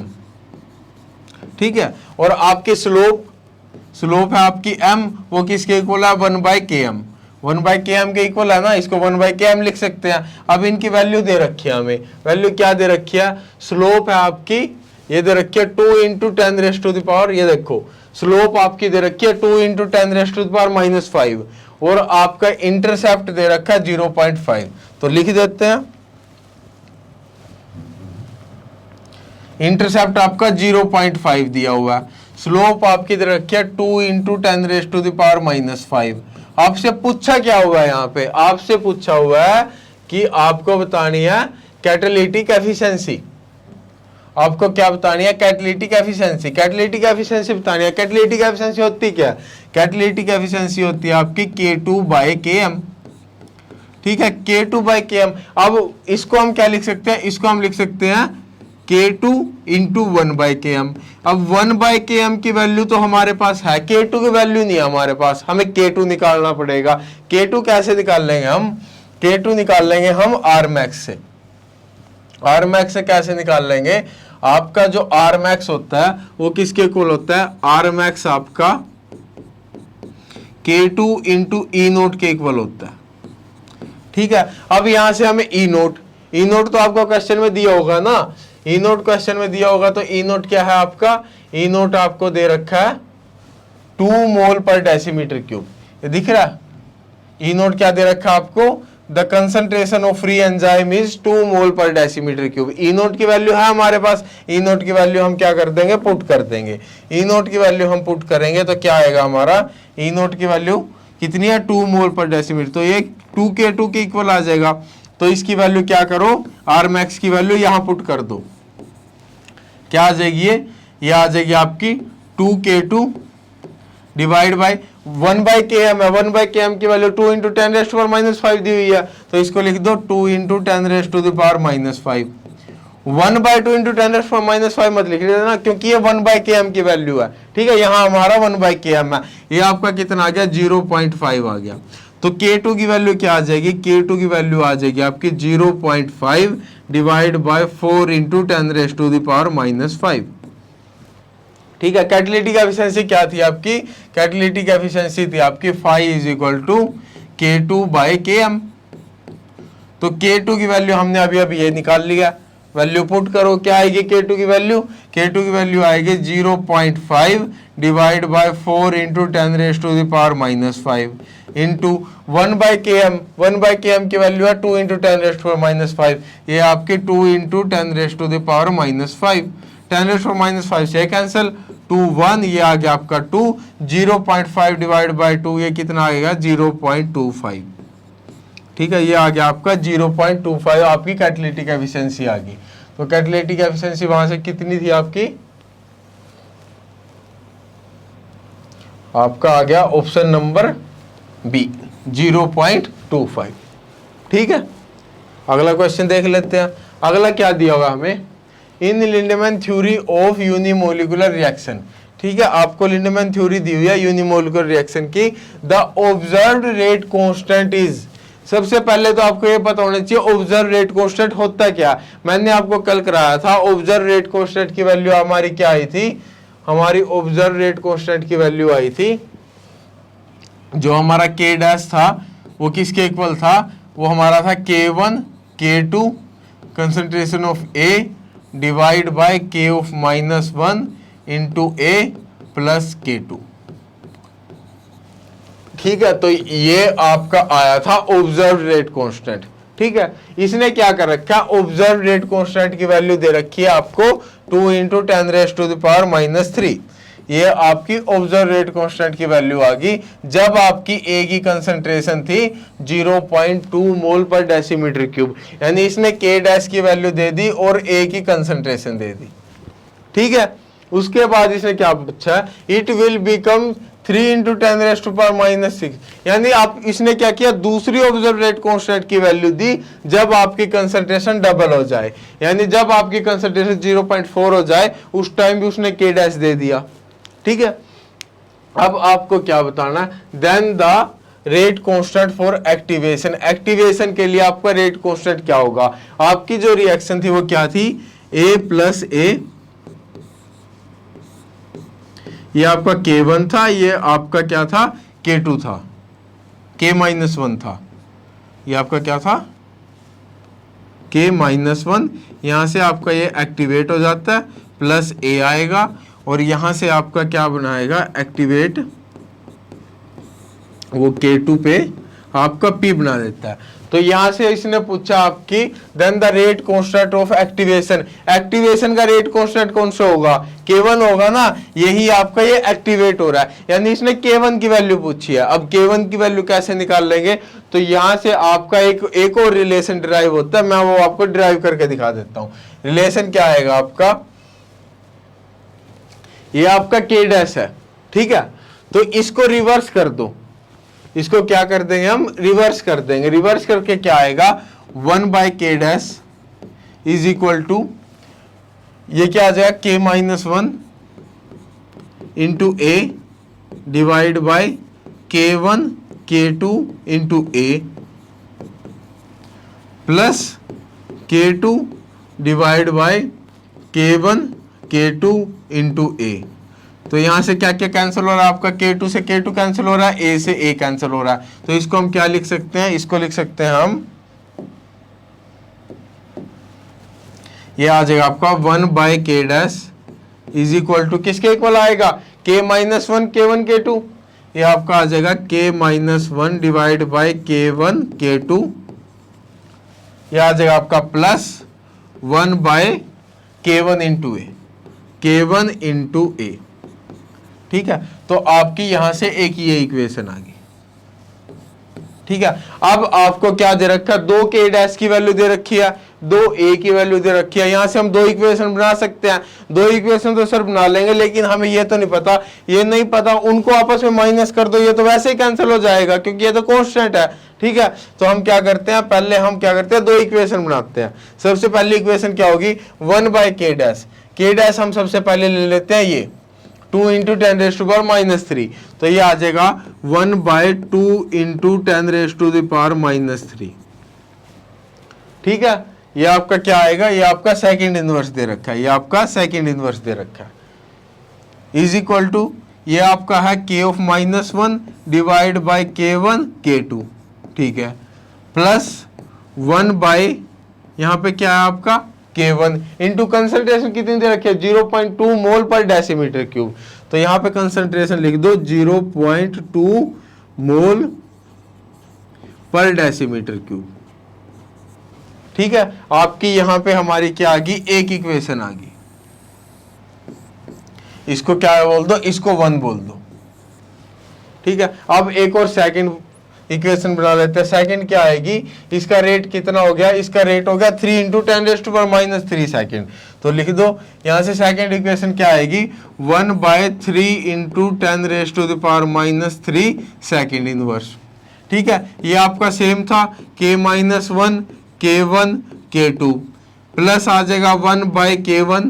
ठीक है, और आपके स्लोप है आपकी m, वो किसके इक्वल है, 1/KM। 1/KM के इक्वल है ना, इसको 1/KM लिख सकते हैं। अब इनकी वैल्यू दे रखी है हमें, वैल्यू क्या दे रखी है, स्लोप है आपकी, ये दे रखी है 2 × 10⁻⁴, ये देखो स्लोप आपकी दे रखी है 2 × 10⁻⁻⁵, और आपका इंटरसेप्ट दे रखा है 0.5। तो लिख देते हैं इंटरसेप्ट आपका 0.5 दिया हुआ है, स्लोप आपकी दे रखी है 2 × 10⁻⁻5। आपसे पूछा क्या हुआ है यहाँ पे, आपसे पूछा हुआ है कि आपको बतानी है कैटालिटिक एफिशिएंसी। आपको क्या बतानी है, कैटालिटिक एफिशिएंसी। कैटालिटिक एफिशिएंसी बतानी है। कैटालिटिक एफिशिएंसी होती क्या है, कैटालिटिक एफिशिएंसी होती है आपकी K2/Km। ठीक है, K2/Km। अब इसको हम क्या लिख सकते हैं, इसको हम लिख सकते हैं K2 × 1/Km। अब 1/Km की वैल्यू तो हमारे पास है, K2 की वैल्यू नहीं है हमारे पास, हमें K2 निकालना पड़ेगा। K2 कैसे निकाल लेंगे हम, K2 निकाल लेंगे हम Rmax से। Rmax से कैसे निकाल लेंगे, आपका जो Rmax होता है वो किसके इक्वल होता है, Rmax आपका K2 × E0 के इक्वल होता है। ठीक है, अब यहां से हमें E0 तो आपको क्वेश्चन में दिया होगा ना, E0 क्वेश्चन में दिया होगा, तो E0 क्या है आपका, E0 आपको दे रखा है 2 mol/dm³। ये दिख रहा है, E0 क्या दे रखा है आपको, the concentration of free enzyme is 2 mol/dm³। E0 की वैल्यू है हमारे पास, E0 की वैल्यू हम क्या कर देंगे, पुट कर देंगे। E0 की वैल्यू हम पुट करेंगे तो क्या आएगा हमारा, E0 की वैल्यू कितनी है, 2 mol/dm। तो ये 2K2 के इक्वल आ जाएगा। तो इसकी वैल्यू क्या करो, Rmax की वैल्यू यहां पुट कर दो, क्या आ जाएगी, ये आ जाएगी आपकी 2K2 डिवाइड बाय 1/Km है। 1/Km की वैल्यू 2 × 10⁻⁻5 दी हुई है, तो इसको लिख दो 2 × 10⁻⁻5। 1/2 × 10⁻⁻5 मत लिख देना, क्योंकि ये 1/Km की वैल्यू है। ठीक है, यहाँ हमारा 1/Km है, ये आपका कितना आ गया, 0.5 आ गया। तो K2 की वैल्यू क्या आ जाएगी, K2 की वैल्यू आ जाएगी आपकी 0.5 डिवाइड बाय 4 × 10⁻⁻5। ठीक है, कैटालिटिक एफिशिएंसी क्या थी आपकी, कैटालिटिक एफिशिएंसी थी आपकी phi = K2/Km। तो K2 की वैल्यू हमने अभी ये निकाल लिया, वैल्यू पुट करो, क्या आएगी K2 की वैल्यू, K2 की वैल्यू आएगी 0.5 divide by 4 × 10⁻⁻5 into 1/Km। 1/Km की वैल्यू है 2 × 10⁻⁻5, ये आपके 2 × 10⁻⁻5। 10⁻⁻5 से कैंसिल, 2 1, ये आ गया आपका 2, 0.5 डिवाइड बाय 2, ये कितना आएगा, 0.25। ठीक है, ये आ गया आपका 0.25, आपकी कैटालिटिक एफिशिएंसी आ गई। तो कैटालिटिक एफिशिएंसी वहां से कितनी थी आपकी, आपका आ गया ऑप्शन नंबर बी 0.25। ठीक है, अगला क्वेश्चन देख लेते हैं। अगला क्या दिया होगा हमें, in Lindemann theory of unimolecular reaction. ठीक है, आपको लिंडमैन थ्योरी दी हुई है यूनिमोलिकुलर रिएक्शन की। The observed rate constant is, सबसे पहले तो आपको ये पता होना चाहिए ऑब्जर्व रेट कांस्टेंट होता क्या। मैंने आपको कल कराया था, ऑब्जर्व रेट कांस्टेंट की वैल्यू हमारी क्या आई थी, हमारी ऑब्जर्व रेट कांस्टेंट की वैल्यू आई थी, जो हमारा K' था वो किसके इक्वल था, वो हमारा था K1 K2 concentration of A divide by K of -1 into A plus K2। ठीक है, तो ये आपका आया था ऑब्जर्व रेट कांस्टेंट। ठीक है, इसने क्या कर रखा है, ऑब्जर्व रेट कांस्टेंट की वैल्यू दे रखी है आपको 2 × 10⁻⁻3। ये आपकी ऑब्जर्व रेट कांस्टेंट की वैल्यू आ गई जब आपकी A की कंसंट्रेशन थी 0.2 mol/dm³। यानी इसने K' की वैल्यू दे दी और A की कंसंट्रेशन दे दी। ठीक है, उसके बाद इसने क्या पूछा, इट विल बिकम 3 × 10⁻⁻6। यानी आप इसने क्या किया, दूसरी ऑब्जर्व रेट कांस्टेंट की वैल्यू दी जब आपकी कंसंट्रेशन डबल हो जाए, यानी जब आपकी कंसंट्रेशन 0.4 हो जाए उस टाइम भी उसने K' दे दिया। ठीक है, अब आपको क्या बताना, then the rate constant for activation. Activation के लिए आपका रेट कांस्टेंट क्या होगा, आपकी जो रिएक्शन थी वो क्या थी, A + A, ये आपका K1 था, ये आपका क्या था, K2 था, K-1 था, ये आपका क्या था, K-1। यहां से आपका ये एक्टिवेट हो जाता है, प्लस A आएगा और यहां से आपका क्या बनाएगा, एक्टिवेट वो K2 पे आपका P बना देता है। तो यहां से इसने पूछा आपकी then the rate constant of activation, activation का रेट कांस्टेंट कौन सा होगा, K1 होगा ना, यही आपका ये एक्टिवेट हो रहा है, यानी इसने K1 की वैल्यू पूछी है। अब K1 की वैल्यू कैसे निकाल लेंगे, तो यहां से आपका एक और रिलेशन डिराइव होता है, मैं वो आपको डिराइव करके दिखा देता हूं। रिलेशन क्या आएगा आपका, ये आपका K डैश है, ठीक है, तो इसको रिवर्स कर दो, इसको क्या कर देंगे हम, रिवर्स कर देंगे। रिवर्स करके क्या आएगा, 1/K dash is equal to, ये क्या आ जाएगा, K minus 1 into A divide by K1 K2 into A plus K2 divide by K1 K2 into A। तो यहां से क्या क्या कैंसिल हो रहा है आपका, K2 से K2 कैंसिल हो रहा है, A से A कैंसिल हो रहा है, तो इसको हम क्या लिख सकते हैं, इसको लिख सकते हैं हम, ये आ जाएगा आपका 1/K dash is equal to, किसके इक्वल आएगा, K माइनस 1 K1 K2, ये आपका आ जाएगा K minus 1 divide by K1 K2, ये आ जाएगा आपका plus 1/K1 into A, K1 into A, ठीक है। तो आपकी यहां से एक ये इक्वेशन आ गई, ठीक है। अब आपको क्या दे रखा है, 2K डैश की वैल्यू दे रखी है, 2A की वैल्यू दे रखी है, यहां से हम 2 इक्वेशन बना सकते हैं, 2 इक्वेशन तो सर बना लेंगे, लेकिन हमें ये तो नहीं पता, ये नहीं पता उनको आपस में माइनस कर दो, ये तो वैसे ही कैंसिल हो जाएगा क्योंकि ये तो कांस्टेंट है, ठीक है। तो हम क्या करते हैं, पहले हम क्या करते हैं, 2 इक्वेशन बनाते हैं। सबसे पहली इक्वेशन क्या होगी, 1/K डैश, K डैश हम सबसे पहले ले लेते हैं ये 2 इंटू 10⁻³ तो ये आ जाएगा 1/2 इंटू 10⁻⁻3, ठीक है। ये आपका क्या आएगा, ये आपका सेकंड इनवर्स दे रखा है, ये आपका सेकंड इनवर्स दे रखा है, इज इक्वल टू, ये आपका है K(-1) divide by K1 K2, ठीक है, प्लस 1/ यहाँ पे क्या है आपका K1 इंटू कंसंट्रेशन कितनी दे रखी है, 0.2 मोल पर डेसीमीटर क्यूब, तो यहाँ पे कंसंट्रेशन लिख दो 0.2 मोल पर डेसीमीटर क्यूब, ठीक है। आपकी यहाँ पे हमारी क्या आ गई, एक इक्वेशन आ गई, इसको क्या बोल दो, इसको 1 बोल दो, ठीक है। अब एक और सेकंड इक्वेशन बना लेते हैं। सेकंड क्या आएगी, इसका रेट कितना हो गया, इसका रेट हो गया 3 इंटू 10⁻³ सेकंड, तो लिख दो यहां से सेकंड इक्वेशन क्या आएगी, 1/3 इंटू 10⁻³ सेकंड इनवर्स, ठीक है। ये आपका सेम था K-1 K1 K2 प्लस आ जाएगा 1/K1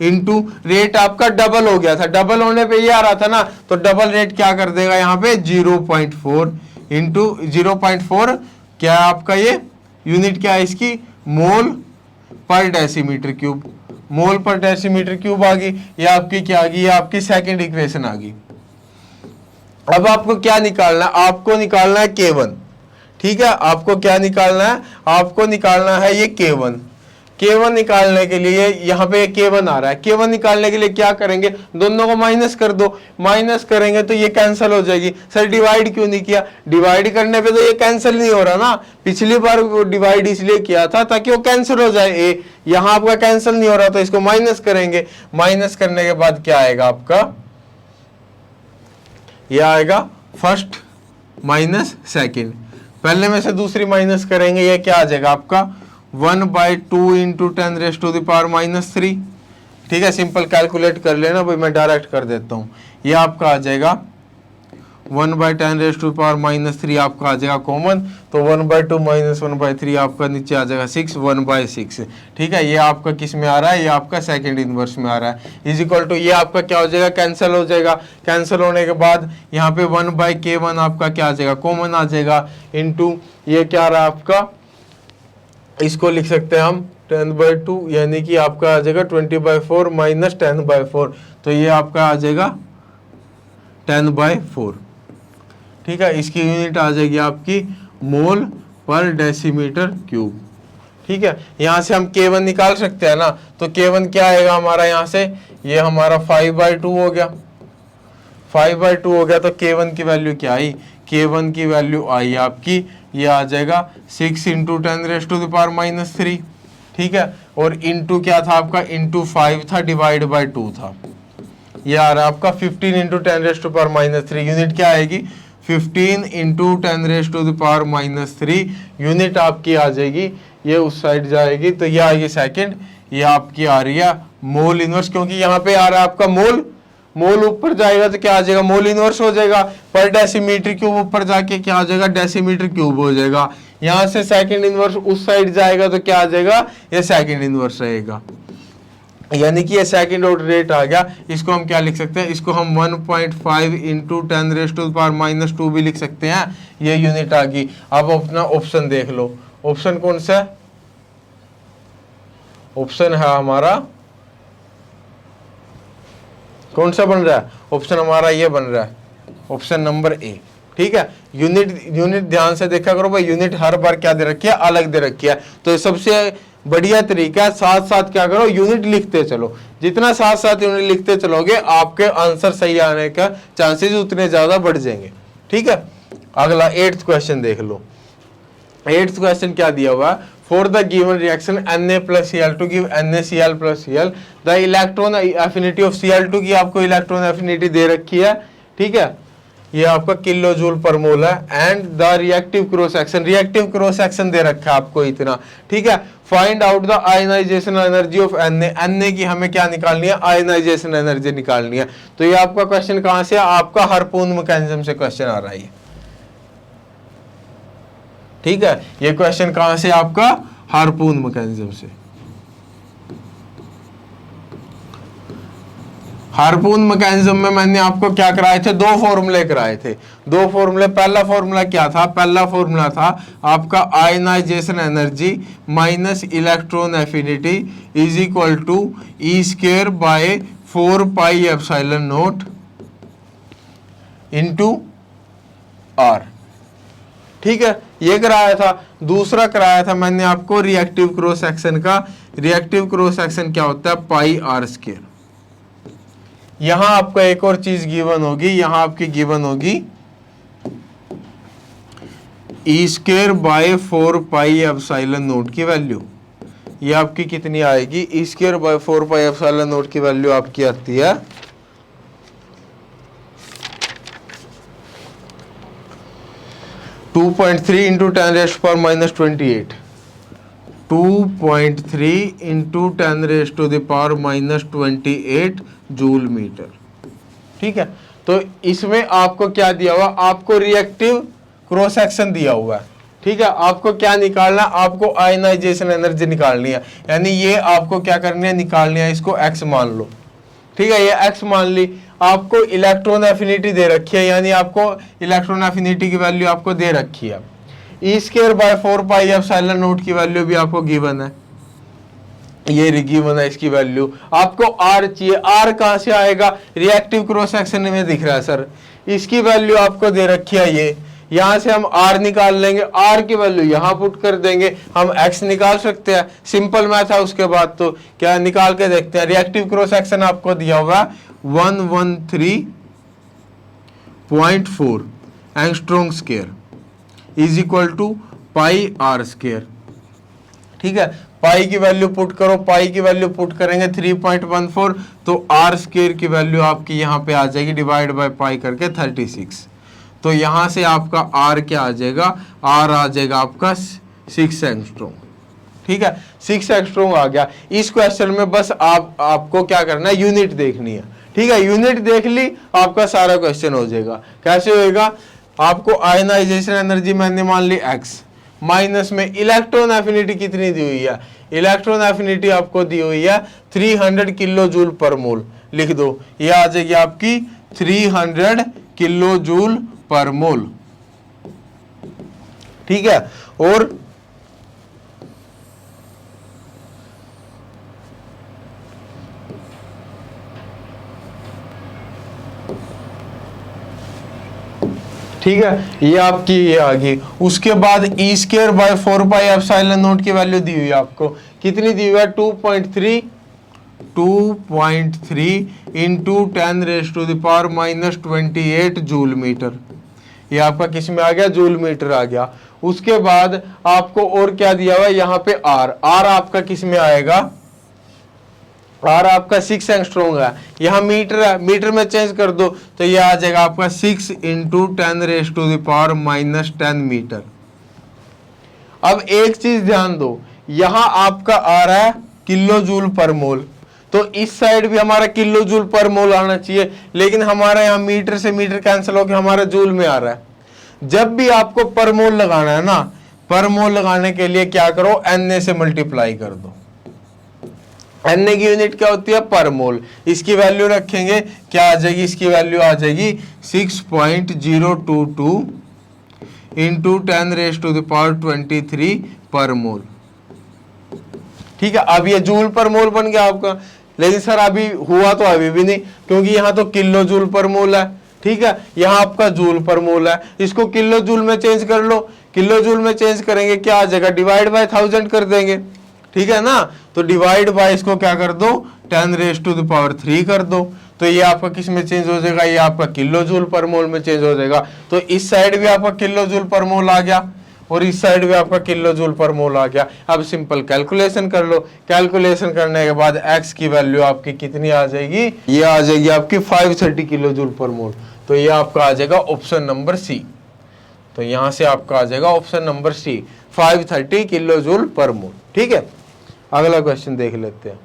इंटू रेट आपका डबल हो गया था, डबल होने पे ये आ रहा था ना, तो डबल रेट क्या कर देगा यहाँ पे 0.4 इंटू 0.4 क्या है आपका, ये यूनिट क्या है इसकी, मोल पर डेसीमीटर क्यूब, मोल पर डेसीमीटर क्यूब आ गई। ये आपकी क्या आ गई, ये आपकी सेकंड इक्वेशन आ गई। अब आपको क्या निकालना है, आपको निकालना है K1, ठीक है। आपको क्या निकालना है, आपको निकालना है ये K1 निकालने के लिए यहाँ पे K1 आ रहा है, K1 निकालने के लिए क्या करेंगे, दोनों को माइनस कर दो, माइनस करेंगे तो ये कैंसिल हो जाएगी। सर डिवाइड क्यों नहीं किया, डिवाइड करने पे तो ये कैंसिल नहीं हो रहा ना, पिछली बार वो डिवाइड इसलिए किया था ताकि वो कैंसिल हो जाए, ए यहाँ आपका कैंसिल नहीं हो रहा तो इसको माइनस करेंगे, माइनस करने के बाद क्या आएगा आपका, ये आएगा फर्स्ट माइनस सेकेंड, पहले में से दूसरी माइनस करेंगे, ये क्या आ जाएगा आपका 1/2 इंटू 10⁻⁻3, ठीक है। सिंपल कैलकुलेट कर लेना भाई, मैं डायरेक्ट कर देता हूँ, ये आपका आ जाएगा 1/10⁻³ आपका आ जाएगा कॉमन, तो 1/2 माइनस 1/3 आपका नीचे आ जाएगा 6, 1/6, ठीक है। ये आपका किस में आ रहा है, ये आपका सेकंड इनवर्स में आ रहा है, इज इक्वल टू, ये आपका क्या हो जाएगा, कैंसिल हो जाएगा, कैंसिल होने के बाद यहाँ पे 1/K1 आपका क्या आ जाएगा, कॉमन आ जाएगा, इंटू ये क्या आ रहा है आपका, इसको लिख सकते हैं हम 10/2, यानी कि आपका आ जाएगा 20/4 माइनस 10/4, तो ये आपका आ जाएगा 10/4, ठीक है। इसकी यूनिट आ जाएगी आपकी मोल पर डेसीमीटर क्यूब, ठीक है। यहाँ से हम K1 निकाल सकते हैं ना, तो K1 क्या आएगा हमारा, यहाँ से ये हमारा 5/2 हो गया, 5/2 हो गया, तो K1 की वैल्यू क्या आई, K1 की वैल्यू आई आपकी, ये आ जाएगा 6 इंटू 10⁻⁻3, ठीक है। और इंटू क्या था आपका, इंटू 5 था, डिवाइड बाय 2 था। ये आ रहा है आपका 15 इंटू 10⁻3। यूनिट क्या आएगी, 15 इंटू 10⁻3 यूनिट आपकी आ जाएगी। ये उस साइड जाएगी तो ये आएगी सेकंड, ये आपकी आ रही है मोल इनवर्स, क्योंकि यहाँ पे आ रहा है आपका मोल, मोल ऊपर जाएगा तो क्या आ जाएगा, मोल इनवर्स हो जाएगा। पर डेसीमीटर क्यूब ऊपर जाके क्या आ जाएगा, डेसीमीटर क्यूब हो जाएगा। यहाँ से सेकंड इनवर्स उस साइड जाएगा तो क्या आ जाएगा, ये सेकंड इनवर्स रहेगा, यानी कि ये सेकंड ऑर्डर रेट आ गया। इसको हम क्या लिख सकते हैं, इसको हम 1.5 इंटू 10⁻⁻2 भी लिख सकते हैं, ये यूनिट आ गई। अब अपना ऑप्शन देख लो, ऑप्शन कौन सा है, ऑप्शन है हमारा कौन सा बन रहा है, ऑप्शन हमारा ये बन रहा है, ऑप्शन नंबर ए, ठीक है। यूनिट ध्यान से देखा करो भाई, यूनिट हर बार क्या दे रखी है, अलग दे रखी है। तो सबसे बढ़िया तरीका है, साथ साथ क्या करो, यूनिट लिखते चलो। जितना साथ साथ यूनिट लिखते चलोगे आपके आंसर सही आने का चांसेस उतने ज्यादा बढ़ जाएंगे, ठीक है। अगला 8th क्वेश्चन देख लो। 8th क्वेश्चन क्या दिया हुआ है, for the given reaction Na plus Cl2 give NaCl plus Cl, the electron affinity of Cl2 की आपको इलेक्ट्रॉन एफिनिटी दे रखी है, ठीक है, ये आपका किलो जूल पर मोल है। And the reactive cross section दे रखा है आपको इतना, ठीक है। Find out the ionisation energy of Na की हमें क्या निकालनी है, आयनाइजेशन एनर्जी निकालनी है। तो ये आपका क्वेश्चन कहां से है, आपका हार्पून मैकेनिज्म से क्वेश्चन आ रहा है, ठीक है। ये क्वेश्चन कहां से, आपका हार्पून मैकेनिज्म से। हार्पून मैकेनिज्म में मैंने आपको क्या कराए थे, 2 फॉर्मूले कराए थे, 2 फॉर्मूले। पहला फॉर्मूला क्या था, पहला फॉर्मूला था आपका ionisation energy minus electron affinity is equal to E² by 4 pi epsilon naught into R, ठीक है, ये कराया था। दूसरा कराया था मैंने आपको रिएक्टिव क्रॉस सेक्शन का। रिएक्टिव क्रॉस सेक्शन क्या होता है, पाई R²। यहां आपको एक और चीज गिवन होगी, यहां आपकी गिवन होगी E² by 4 pi epsilon naught की वैल्यू। ये आपकी कितनी आएगी, E² by 4 pi epsilon naught की वैल्यू आपकी आती है 2.3 इंटू 10⁻⁻28, 2.3 इंटू 10⁻⁻28 जूल मीटर, ठीक है। तो इसमें आपको क्या दिया हुआ, आपको रिएक्टिव क्रॉस सेक्शन दिया हुआ है, ठीक है। आपको क्या निकालना, आपको आयनाइजेशन एनर्जी निकालनी है, यानी ये आपको क्या करनी है, निकालनी है। इसको x मान लो, ठीक है, ये x मान ली। आपको इलेक्ट्रॉन एफिनिटी दे रखी है, यानी आपको इलेक्ट्रॉन एफिनिटी की वैल्यू आपको दे रखी है। E² by 4 pi epsilon naught की वैल्यू भी आपको गिवन है, ये गिवन है इसकी वैल्यू। आपको R चाहिए, R कहां से आएगा, रिएक्टिव क्रॉस सेक्शन में दिख रहा है सर, इसकी वैल्यू आपको दे रखी है ये। यहां से हम R निकाल लेंगे, R की वैल्यू यहां पुट कर देंगे, हम X निकाल सकते हैं, सिंपल मैथ है। उसके बाद तो क्या निकाल के देखते हैं। रिएक्टिव क्रॉस सेक्शन आपको दिया हुआ है 113.4 angstrom square is equal to pi R², ठीक है। पाई की वैल्यू पुट करो, पाई की वैल्यू पुट करेंगे 3.14, तो R² की वैल्यू आपकी यहाँ पे आ जाएगी, डिवाइड बाय पाई करके 36। तो यहां से आपका R क्या आ जाएगा, R आ जाएगा आपका 6 एंगस्ट्रॉम, ठीक है, 6 एंगस्ट्रॉम आ गया। इस क्वेश्चन में बस आपको क्या करना है, यूनिट देखनी है, ठीक है। यूनिट देख ली, आपका सारा क्वेश्चन हो जाएगा। कैसे होएगा, आपको आयनाइजेशन एनर्जी मैंने मान ली x, माइनस में इलेक्ट्रॉन एफिनिटी कितनी दी हुई है, इलेक्ट्रॉन एफिनिटी आपको दी हुई है 300 किलो जूल पर मोल, लिख दो, ये आ जाएगी आपकी 300 किलो जूल पर मोल, ठीक है। और ठीक है, ये आपकी ये आ गई। उसके बाद E² by 4 pi epsilon naught की वैल्यू दी हुई है आपको, कितनी दी हुई है, 2.3 इंटू 10⁻⁻28 जूल मीटर ये आपका किस में आ गया, जूल मीटर आ गया। उसके बाद आपको और क्या दिया हुआ है यहाँ पे आर आपका किस में आएगा, आर आपका 6 एंगस्ट्रॉम है। यहाँ मीटर है, मीटर में चेंज कर दो तो ये आ जाएगा आपका 6 × 10⁻⁻10 मीटर। अब एक चीज ध्यान दो, यहाँ आपका आ रहा है किलो जूल पर मोल, तो इस साइड भी हमारा किलो जूल पर मोल आना चाहिए, लेकिन हमारा यहाँ मीटर से मीटर कैंसिल होकर हमारा जूल में आ रहा है। जब भी आपको पर मोल लगाना है ना, पर मोल लगाने के लिए क्या करो, Na से मल्टीप्लाई कर दो। Na की यूनिट क्या होती है, पर मोल। इसकी वैल्यू रखेंगे, क्या आ जाएगी, इसकी वैल्यू आ जाएगी 6.022 × 10⁻23 पर मोल। ठीक है, अब ये जूल पर मोल बन गया आपका। लेकिन सर अभी हुआ तो अभी भी नहीं, क्योंकि यहाँ तो किलो जूल पर मोल है। ठीक है, यहाँ आपका जूल पर मोल है, इसको किलो जूल में चेंज कर लो। किलो जूल में चेंज करेंगे क्या आ जाएगा, डिवाइड बाय 1000 कर देंगे। ठीक है ना, तो डिवाइड बाय इसको क्या कर दो, 10⁻³ कर दो, तो ये आपका किस में चेंज हो जाएगा, ये आपका किलो जूल पर मोल में चेंज हो जाएगा। तो इस साइड भी आपका किलो जूल पर मोल आ गया और इस साइड भी आपका किलो जूल पर मोल आ गया। अब सिंपल कैलकुलेशन कर लो। कैलकुलेशन करने के बाद x की वैल्यू आपकी कितनी आ जाएगी, ये आ जाएगी आपकी 530 किलो जूल पर मोल। तो ये आपका आ जाएगा ऑप्शन नंबर सी। तो यहां से आपका आ जाएगा option number C, 530 kilo joule per mole. ठीक है, अगला क्वेश्चन देख लेते हैं।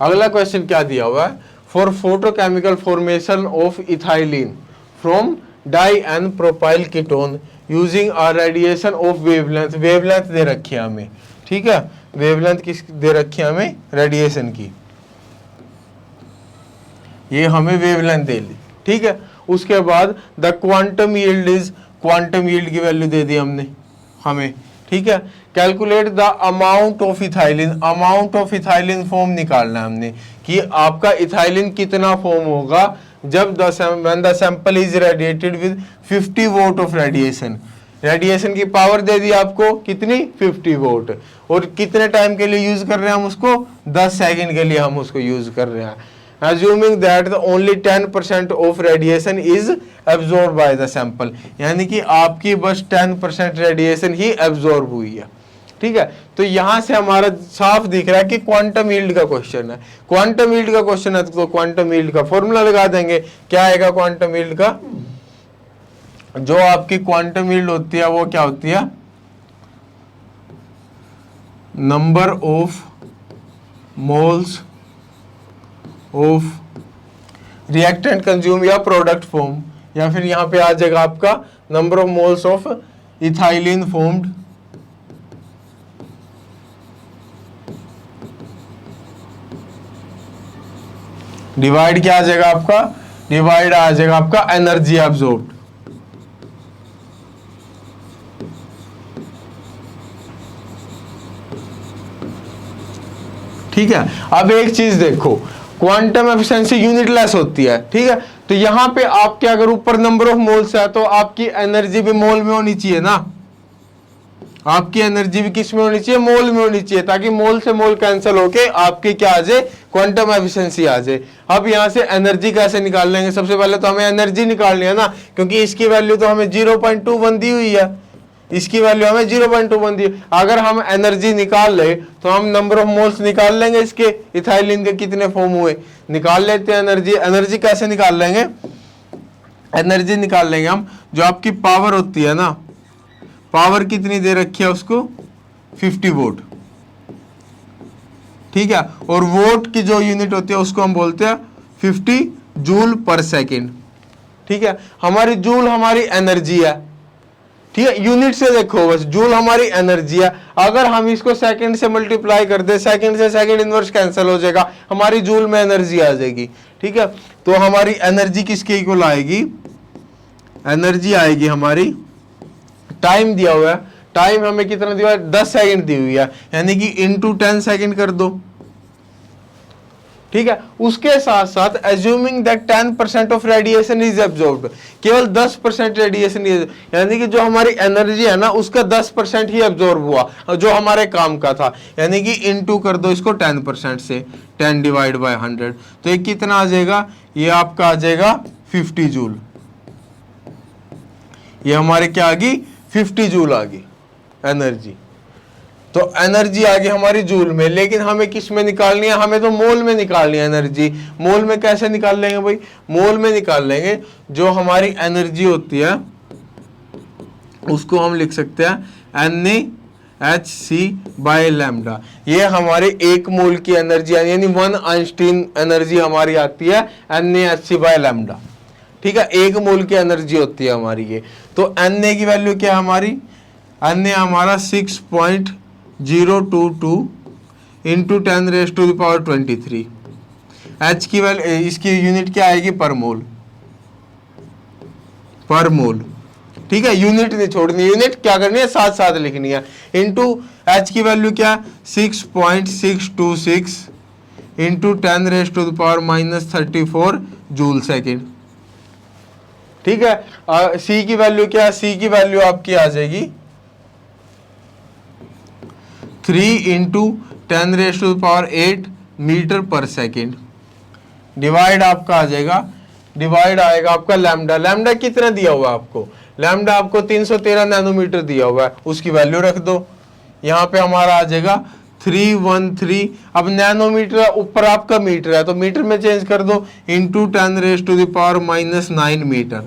अगला क्वेश्चन क्या दिया हुआ है, for photochemical formation of ethylene from di and propyl ketone using a radiation of wavelength. Wavelength दे रखी है हमें। ठीक है, वेवलेंथ किस दे रखी है हमें, रेडिएशन की, ये हमें वेवलेंथ दे ली। ठीक है, उसके बाद the quantum yield is, quantum yield की वैल्यू दे दी हमने हमें। ठीक है, calculate the amount of ethylene, amount of ethylene form निकालना है हमने कि आपका इथाइलिन कितना फॉर्म होगा जब when the sample is radiated with 50 vote of radiation. Radiation की पावर दे दी आपको कितनी, 50 वोट, और कितने टाइम के लिए यूज कर रहे हैं हम उसको, 10 सेकंड के लिए हम उसको यूज कर रहे हैं। Assuming that the only 10% of radiation is absorbed by the sample, यानी कि आपकी बस 10% रेडिएशन ही एब्जॉर्ब हुई है। ठीक है, तो यहां से हमारा साफ दिख रहा है कि क्वांटम यील्ड का क्वेश्चन है। क्वांटम यील्ड का क्वेश्चन है तो क्वांटम यील्ड का फॉर्मूला लगा देंगे। क्या आएगा क्वांटम यील्ड का, जो आपकी क्वांटम यील्ड होती है वो क्या होती है, number of moles of reactant consume या प्रोडक्ट फॉर्म, या फिर यहां पे आ जाएगा आपका number of moles of ethylene formed divide क्या आ जाएगा आपका, डिवाइड आ जाएगा आपका एनर्जी एब्जॉर्ब्ड। ठीक है, अब एक चीज देखो, क्वांटम एफिशिएंसी यूनिटलेस होती है। ठीक है, तो यहां पे आपके अगर ऊपर नंबर ऑफ मोल्स है तो आपकी एनर्जी भी मोल में होनी चाहिए ना, आपकी एनर्जी भी किस में होनी चाहिए, मोल में होनी चाहिए, ताकि मोल से मोल कैंसिल होके आपकी क्या आ जाए, क्वांटम एफिशिएंसी आ जाए। अब यहां से एनर्जी कैसे निकाल लेंगे, सबसे पहले तो हमें एनर्जी निकालनी है ना, क्योंकि इसकी वैल्यू तो हमें 0.21 दी हुई है, इसकी वैल्यू हमें 0.21 दी। अगर हम एनर्जी निकाल ले तो हम नंबर ऑफ मोल्स निकाल लेंगे, इसके इथाइलिन के कितने फॉर्म हुए निकाल लेते हैं। एनर्जी, एनर्जी कैसे निकाल लेंगे, एनर्जी निकाल लेंगे हम, जो आपकी पावर होती है ना, पावर कितनी दे रखी है उसको, 50 वोट। ठीक है, और वोट की जो यूनिट होती है उसको हम बोलते हैं 50 जूल पर सेकेंड। ठीक है, हमारी जूल हमारी एनर्जी है। ठीक है, यूनिट से देखो बस, जूल हमारी एनर्जी है। अगर हम इसको सेकंड से मल्टीप्लाई कर दे, सेकंड से सेकंड इनवर्स कैंसिल हो जाएगा, हमारी जूल में एनर्जी आ जाएगी। ठीक है, तो हमारी एनर्जी किसके इक्वल आएगी, एनर्जी आएगी हमारी, टाइम दिया हुआ है, टाइम हमें कितना दिया है, 10 सेकंड दी हुई है, यानी कि इनटू 10 सेकंड कर दो। ठीक है, उसके साथ साथ assuming that 10% of radiation is absorbed, केवल 10% रेडिएशन, यानी कि जो हमारी एनर्जी है ना उसका 10% ही एब्जॉर्ब हुआ जो हमारे काम का था, यानी कि इनटू कर दो इसको 10% से, 10 डिवाइड बाय 100, तो ये कितना आ जाएगा, ये आपका आ जाएगा 50 जूल। ये हमारे क्या आ गई 50 जूल आ गई एनर्जी। तो एनर्जी आ गई हमारी जूल में, लेकिन हमें किस में निकालनी है, हमें तो मोल में निकालनी है एनर्जी। मोल में कैसे निकाल लेंगे भाई, मोल में निकाल लेंगे। जो हमारी एनर्जी होती है उसको हम लिख सकते हैं NaHc/λ। ये हमारे एक मोल की एनर्जी यानी 1 आइंस्टीन एनर्जी हमारी आती है NaHc/λ। ठीक है, एक मोल की एनर्जी होती है हमारी ये। तो Na की वैल्यू क्या है हमारी, Na हमारा 6.022 इंटू 10⁻23। H की वैल्यू, इसकी यूनिट क्या आएगी पर मोल, पर मोल। ठीक है, यूनिट नहीं छोड़नी, यूनिट क्या करनी है साथ साथ लिखनी है। इंटू H की वैल्यू क्या 6.626 इंटू 10⁻³ जूल सेकेंड। ठीक है, C की वैल्यू क्या, C की वैल्यू आपकी आ जाएगी 3 इंटू 10⁸ मीटर पर सेकेंड। डिवाइड आपका आ जाएगा, डिवाइड आएगा आपका लैम्डा। लैम्डा कितना दिया हुआ है आपको, लैम्डा आपको 313 नैनोमीटर दिया हुआ है, उसकी वैल्यू रख दो। यहाँ पे हमारा आ जाएगा 313। अब नैनोमीटर ऊपर आपका मीटर है तो मीटर में चेंज कर दो, इंटू 10⁻⁹ मीटर।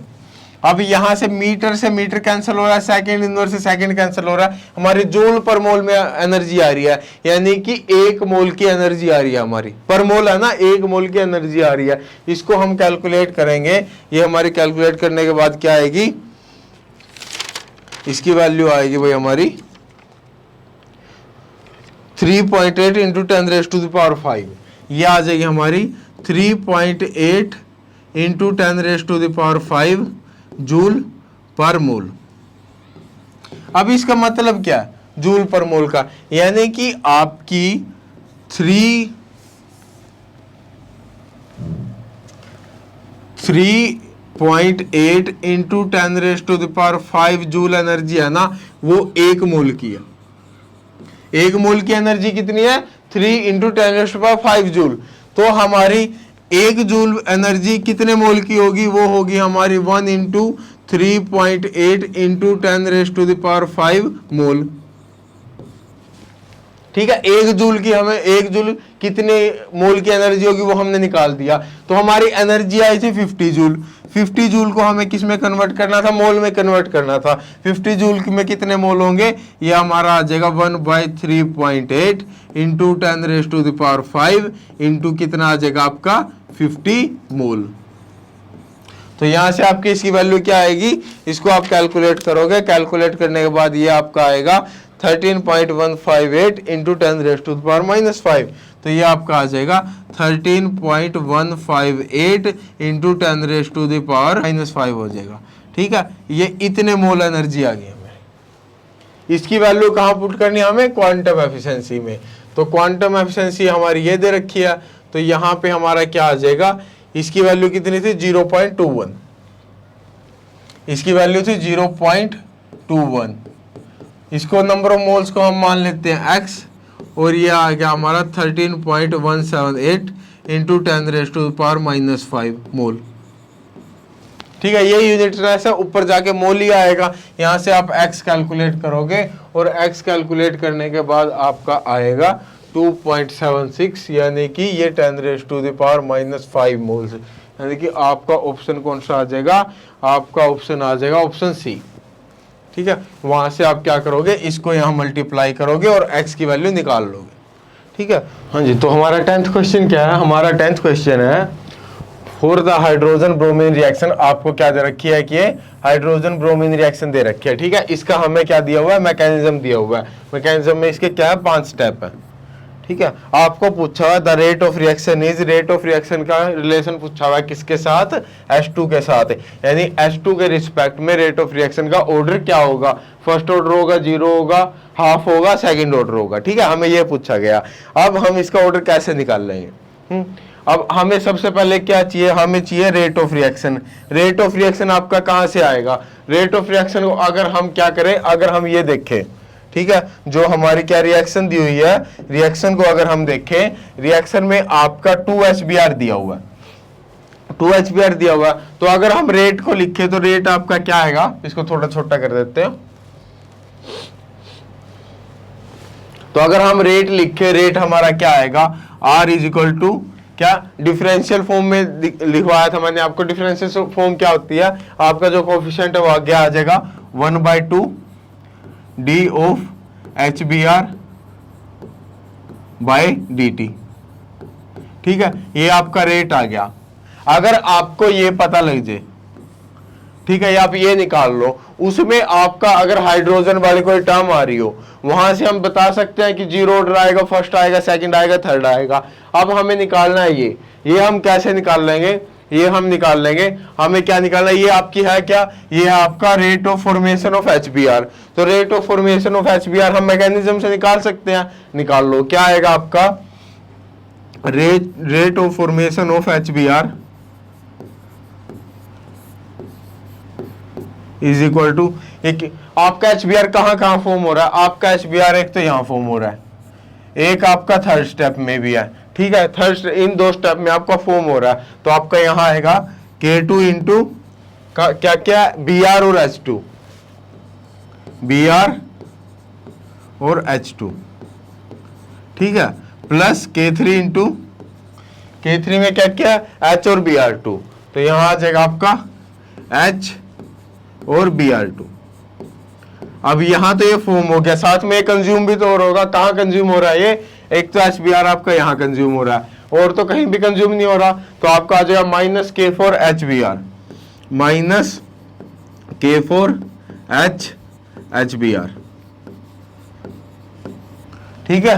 अब यहाँ से मीटर कैंसिल हो रहा है, सेकंड इनवर्स से सेकंड कैंसिल हो रहा है, हमारी जूल पर मोल में एनर्जी आ रही है, यानी कि 1 मोल की एनर्जी आ रही है हमारी, पर मोल है ना, 1 मोल की एनर्जी आ रही है। इसको हम कैलकुलेट करेंगे, ये हमारी कैलकुलेट करने के बाद क्या आएगी, इसकी वैल्यू आएगी भाई हमारी 3.8 इंटू 10⁵। ये आ जाएगी हमारी 3.8 इंटू 10⁵ जूल पर मोल। अब इसका मतलब क्या है जूल पर मोल का, यानी कि आपकी 3.8 इंटू 10⁵ जूल एनर्जी है ना, वो 1 मोल की है। 1 मोल की एनर्जी कितनी है 3 इंटू 10⁵ जूल। तो हमारी 1 जूल एनर्जी कितने मोल की होगी, वो होगी हमारी 1 इंटू 3.8 इंटू 10⁵ मोल। ठीक है, 1 जूल की हमें 1 जूल कितने मोल की एनर्जी होगी वो हमने निकाल दिया। तो हमारी एनर्जी आई थी 50 जूल। 50 जूल को हमें किस में कन्वर्ट करना था, मोल में कन्वर्ट करना था। 50 जूल में कितने मोल होंगे, ये हमारा आ जाएगा 1/3.8 इंटू 10⁵ इंटू कितना आ जाएगा आपका 50 मोल। तो यहां से आपकी इसकी वैल्यू क्या आएगी, इसको आप कैलकुलेट करोगे, कैलकुलेट करने के बाद ये आपका आएगा 13.158 इंटू 10⁻⁻⁵। तो ये आपका आ जाएगा 13.158 इंटू 10⁻⁻⁵ हो जाएगा। ठीक है, ये इतने मोल एनर्जी आ गई हमें। इसकी वैल्यू कहाँ पुट करनी है हमें, क्वांटम एफिशिएंसी में। तो क्वांटम एफिशिएंसी हमारी ये दे रखी है, तो यहाँ पे हमारा क्या आ जाएगा, इसकी वैल्यू कितनी थी 0.21, इसकी वैल्यू थी 0.21। इसको नंबर ऑफ मोल्स को हम मान लेते हैं x, और ये आ गया हमारा 13.178 इंटू 10⁻⁻5 मोल। ठीक है, ये यूनिट है, ऊपर जाके मोल ही आएगा। यहाँ से आप x कैलकुलेट करोगे और x कैलकुलेट करने के बाद आपका आएगा 2.76, यानी कि ये 10⁻⁻5 मोल्स। यानी कि आपका ऑप्शन कौन सा आ जाएगा, आपका ऑप्शन आ जाएगा ऑप्शन सी। ठीक है, वहां से आप क्या करोगे, इसको यहाँ मल्टीप्लाई करोगे और x की वैल्यू निकाल लोगे। ठीक है, हाँ जी। तो हमारा 10th क्वेश्चन क्या है, हमारा 10th क्वेश्चन है for the hydrogen bromine reaction. आपको क्या दे रखी है कि हाइड्रोजन ब्रोमीन रिएक्शन दे रखी है। ठीक है, इसका हमें क्या दिया हुआ है, मैकेनिज्म दिया हुआ है। मैकेनिज्म में इसके क्या है 5 स्टेप है। ठीक है, आपको पूछा हुआ the rate of reaction is, rate of reaction का रिलेशन पूछा हुआ है किसके साथ, H2 के साथ, यानी H2 के रिस्पेक्ट में रेट ऑफ रिएक्शन का ऑर्डर क्या होगा, फर्स्ट ऑर्डर होगा, 0 होगा, हाफ होगा, सेकंड ऑर्डर होगा। ठीक है, हमें ये पूछा गया। अब हम इसका ऑर्डर कैसे निकाल लेंगे, अब हमें सबसे पहले क्या चाहिए, हमें चाहिए rate of reaction. Rate of reaction आपका कहाँ से आएगा, रेट ऑफ रिएक्शन को अगर हम क्या करें, अगर हम ये देखें, ठीक है, जो हमारी क्या रिएक्शन दी हुई है, रिएक्शन को अगर हम देखें, रिएक्शन में आपका 2HBr दिया हुआ है। 2 HBr दिया हुआ। तो अगर हम रेट को लिखे तो रेट आपका क्या आएगा, इसको थोड़ा छोटा कर देते हैं। तो अगर हम रेट लिखे, रेट हमारा क्या आएगा, R इज इक्वल टू क्या, डिफरेंशियल फॉर्म में लिखवाया था मैंने आपको। डिफरेंशियल फॉर्म क्या होती है, आपका जो कोफिशिएंट है वो आगे आ जाएगा 1/2 d of HBr by dt। ठीक है, ये आपका रेट आ गया। अगर आपको ये पता लग जाए, ठीक है, आप ये निकाल लो, उसमें आपका अगर हाइड्रोजन वाली कोई टर्म आ रही हो, वहां से हम बता सकते हैं कि जीरो ऑर्डर आएगा, फर्स्ट आएगा, सेकंड आएगा, थर्ड आएगा। अब हमें निकालना है ये हम कैसे निकाल लेंगे, ये हम निकाल लेंगे। हमें क्या निकालना है, ये आपकी है क्या, ये है आपका rate of formation of HBr। तो rate of formation of HBr हम मैकेनिज्म से निकाल सकते हैं, निकाल लो। क्या आएगा आपका, rate of formation of HBr is equal to, आपका HBr कहाँ फॉर्म हो रहा है, आपका HBr एक तो यहाँ फॉर्म हो रहा है, एक आपका थर्ड स्टेप में भी है। ठीक है, थर्ड, इन 2 स्टेप में आपका फॉर्म हो रहा है। तो आपका यहाँ आएगा K2 इंटू क्या क्या, Br और H2, Br और H2, ठीक है, प्लस K3 इंटू, K3 में क्या क्या, H और Br2। तो यहाँ आ जाएगा आपका H और Br2। अब यहां तो ये फॉर्म हो गया, साथ में कंज्यूम भी तो और होगा। कहां कंज्यूम हो रहा है ये, एक तो HBr आपका यहां कंज्यूम हो रहा है और तो कहीं भी कंज्यूम नहीं हो रहा। तो आपका आ जाएगा minus K4 HBr, minus K4 HBr। ठीक है,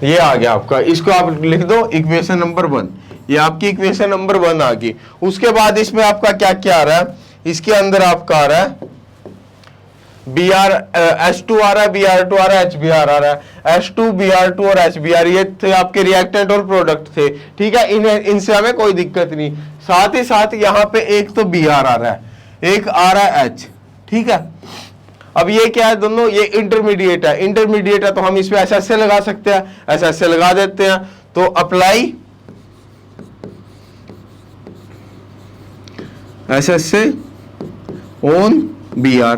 ये आ गया आपका, इसको आप लिख दो इक्वेशन नंबर 1। ये आपकी इक्वेशन नंबर 1 आ गई। उसके बाद इसमें आपका क्या क्या आ रहा है, इसके अंदर आपका आ रहा है H2 आ रहा है, Br2 आ रहा है, HBr आ रहा है। H2, Br2 और HBr ये थे आपके रिएक्टेंट और प्रोडक्ट थे। ठीक है, इनसे हमें कोई दिक्कत नहीं। साथ ही साथ यहाँ पे एक तो Br आ रहा है, एक आ रहा है H। ठीक है, अब ये क्या है, दोनों ये इंटरमीडिएट है। इंटरमीडिएट है तो हम इस पे SSA लगा सकते हैं, SSA लगा देते हैं। तो apply SSA on Br,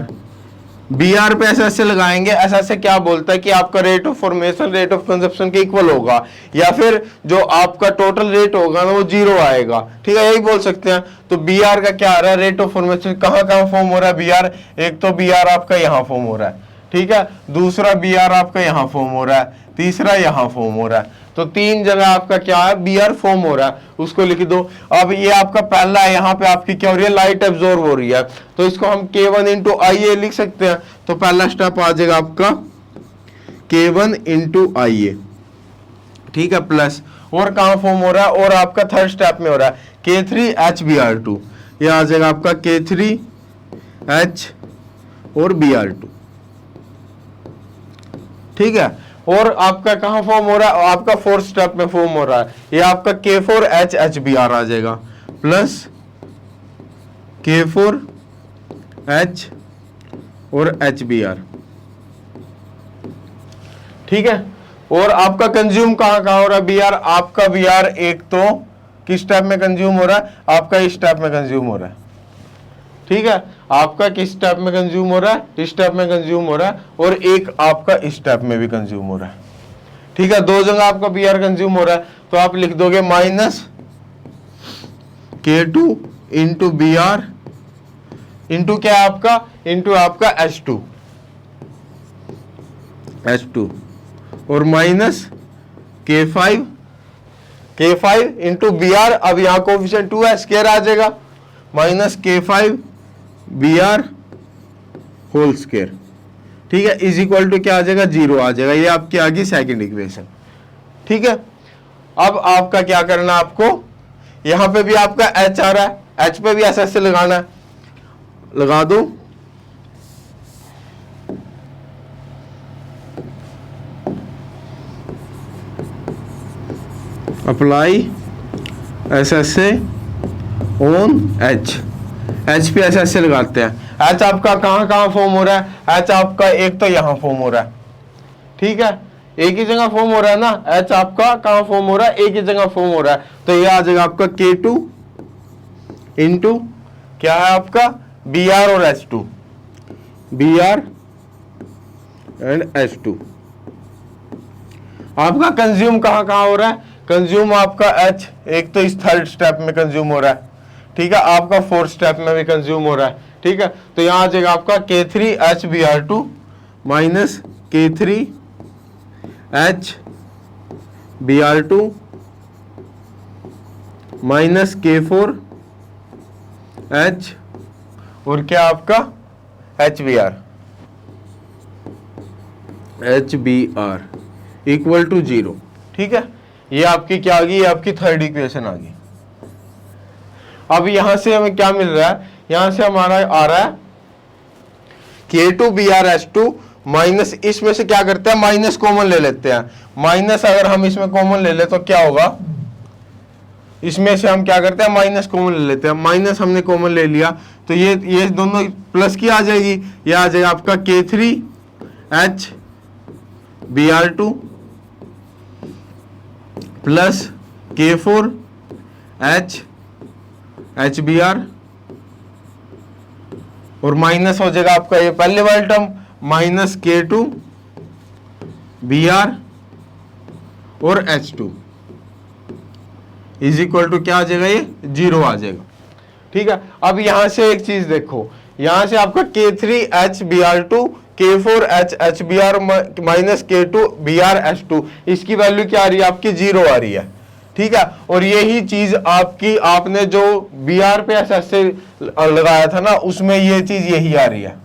Br पे SSA लगाएंगे। SSA क्या बोलता है कि आपका rate of formation rate of consumption के इक्वल होगा, या फिर जो आपका टोटल रेट होगा ना वो 0 आएगा। ठीक है, यही बोल सकते हैं। तो Br का क्या आ रहा है, रेट ऑफ फॉर्मेशन कहाँ फॉर्म हो रहा है Br, एक तो Br आपका यहाँ फॉर्म हो रहा है, ठीक है, दूसरा Br आपका यहाँ फॉर्म हो रहा है, तीसरा यहाँ फॉर्म हो रहा है। तो 3 जगह आपका क्या है, Br फॉर्म हो रहा है, उसको लिख दो। अब ये आपका पहला है, यहाँ पे आपकी क्या हो रही है, लाइट एब्जॉर्ब हो रही है। तो इसको हम K1 इंटू IA लिख सकते हैं। तो पहला स्टेप आ जाएगा आपका K1 इंटू IA, ठीक है, प्लस, और कहाँ फॉर्म हो रहा है, और आपका थर्ड स्टेप में हो रहा है K3 HBr2। ये आ जाएगा आपका K3 H और Br2। ठीक है, और आपका कहाँ फॉर्म हो रहा है, आपका फोर्थ स्टेप में फॉर्म हो रहा है। ये आपका K4 HBr आ जाएगा, प्लस K4 H और HBr। ठीक है, और आपका कंज्यूम कहाँ हो रहा है Br, आपका Br एक तो किस स्टेप में कंज्यूम हो रहा है, आपका इस स्टेप में कंज्यूम हो रहा है। ठीक है, आपका किस स्टेप में कंज्यूम हो रहा है, इस स्टेप में कंज्यूम हो रहा है, और एक आपका इस स्टेप में भी कंज्यूम हो रहा है। ठीक है, 2 जगह आपका Br कंज्यूम हो रहा है। तो आप लिख दोगे minus K2 into Br into क्या आपका, इंटू आपका H2 और माइनस K5 इंटू Br। अब यहाँ कोफिशिएंट 2 है, स्क्वायर आ जाएगा, minus K5 Br whole square. ठीक है, इज इक्वल टू क्या आ जाएगा, 0 आ जाएगा। ये आपकी आ गई सेकंड इक्वेशन। ठीक है, अब आपका क्या करना, आपको यहां पे भी आपका H आ रहा है, H पे भी SSA लगाना है, लगा दो। अप्लाई SSA ऑन H पे SSA लगाते हैं। H आपका कहाँ फॉर्म हो रहा है, H आपका एक तो यहाँ फॉर्म हो रहा है, ठीक है, एक ही जगह फॉर्म हो रहा है ना, H आपका कहाँ फॉर्म हो रहा है, एक ही जगह फॉर्म हो रहा है, तो ये आ जाएगा आपका K2 इंटू क्या है आपका Br और H2, Br एंड H2। आपका कंज्यूम कहाँ कहाँ हो रहा है, कंज्यूम आपका H एक तो इस थर्ड स्टेप में कंज्यूम हो रहा है, ठीक है, आपका फोर्थ स्टेप में भी कंज्यूम हो रहा है, ठीक है। तो यहां आ जाएगा आपका K3HBr2 minus K3HBr2 minus K4H और क्या आपका HBr इक्वल टू 0, ठीक है। ये आपकी क्या आ गई, ये आपकी थर्ड इक्वेशन आ गई। अब यहां से हमें क्या मिल रहा है, यहां से हमारा आ रहा है K2Br2 माइनस, इसमें से क्या करते हैं माइनस कॉमन ले लेते हैं, माइनस अगर हम इसमें कॉमन ले ले तो क्या होगा, इसमें से हम क्या करते हैं माइनस कॉमन ले लेते हैं, माइनस हमने कॉमन ले लिया तो ये दोनों प्लस की आ जाएगी, ये आ जाएगा आपका K3HBr2 प्लस K4HBr और माइनस हो जाएगा आपका ये पहले वाला टर्म माइनस K2Br और H2 इज इक्वल टू क्या आ जाएगा, ये 0 आ जाएगा, ठीक है। अब यहां से एक चीज देखो, यहां से आपका K3HBr2 K4HBr माइनस K2BrH2 इसकी वैल्यू क्या आ रही है आपकी 0 आ रही है, ठीक है। और यही चीज आपकी आपने जो Br पे SS से लगाया था ना उसमें ये चीज यही आ रही है,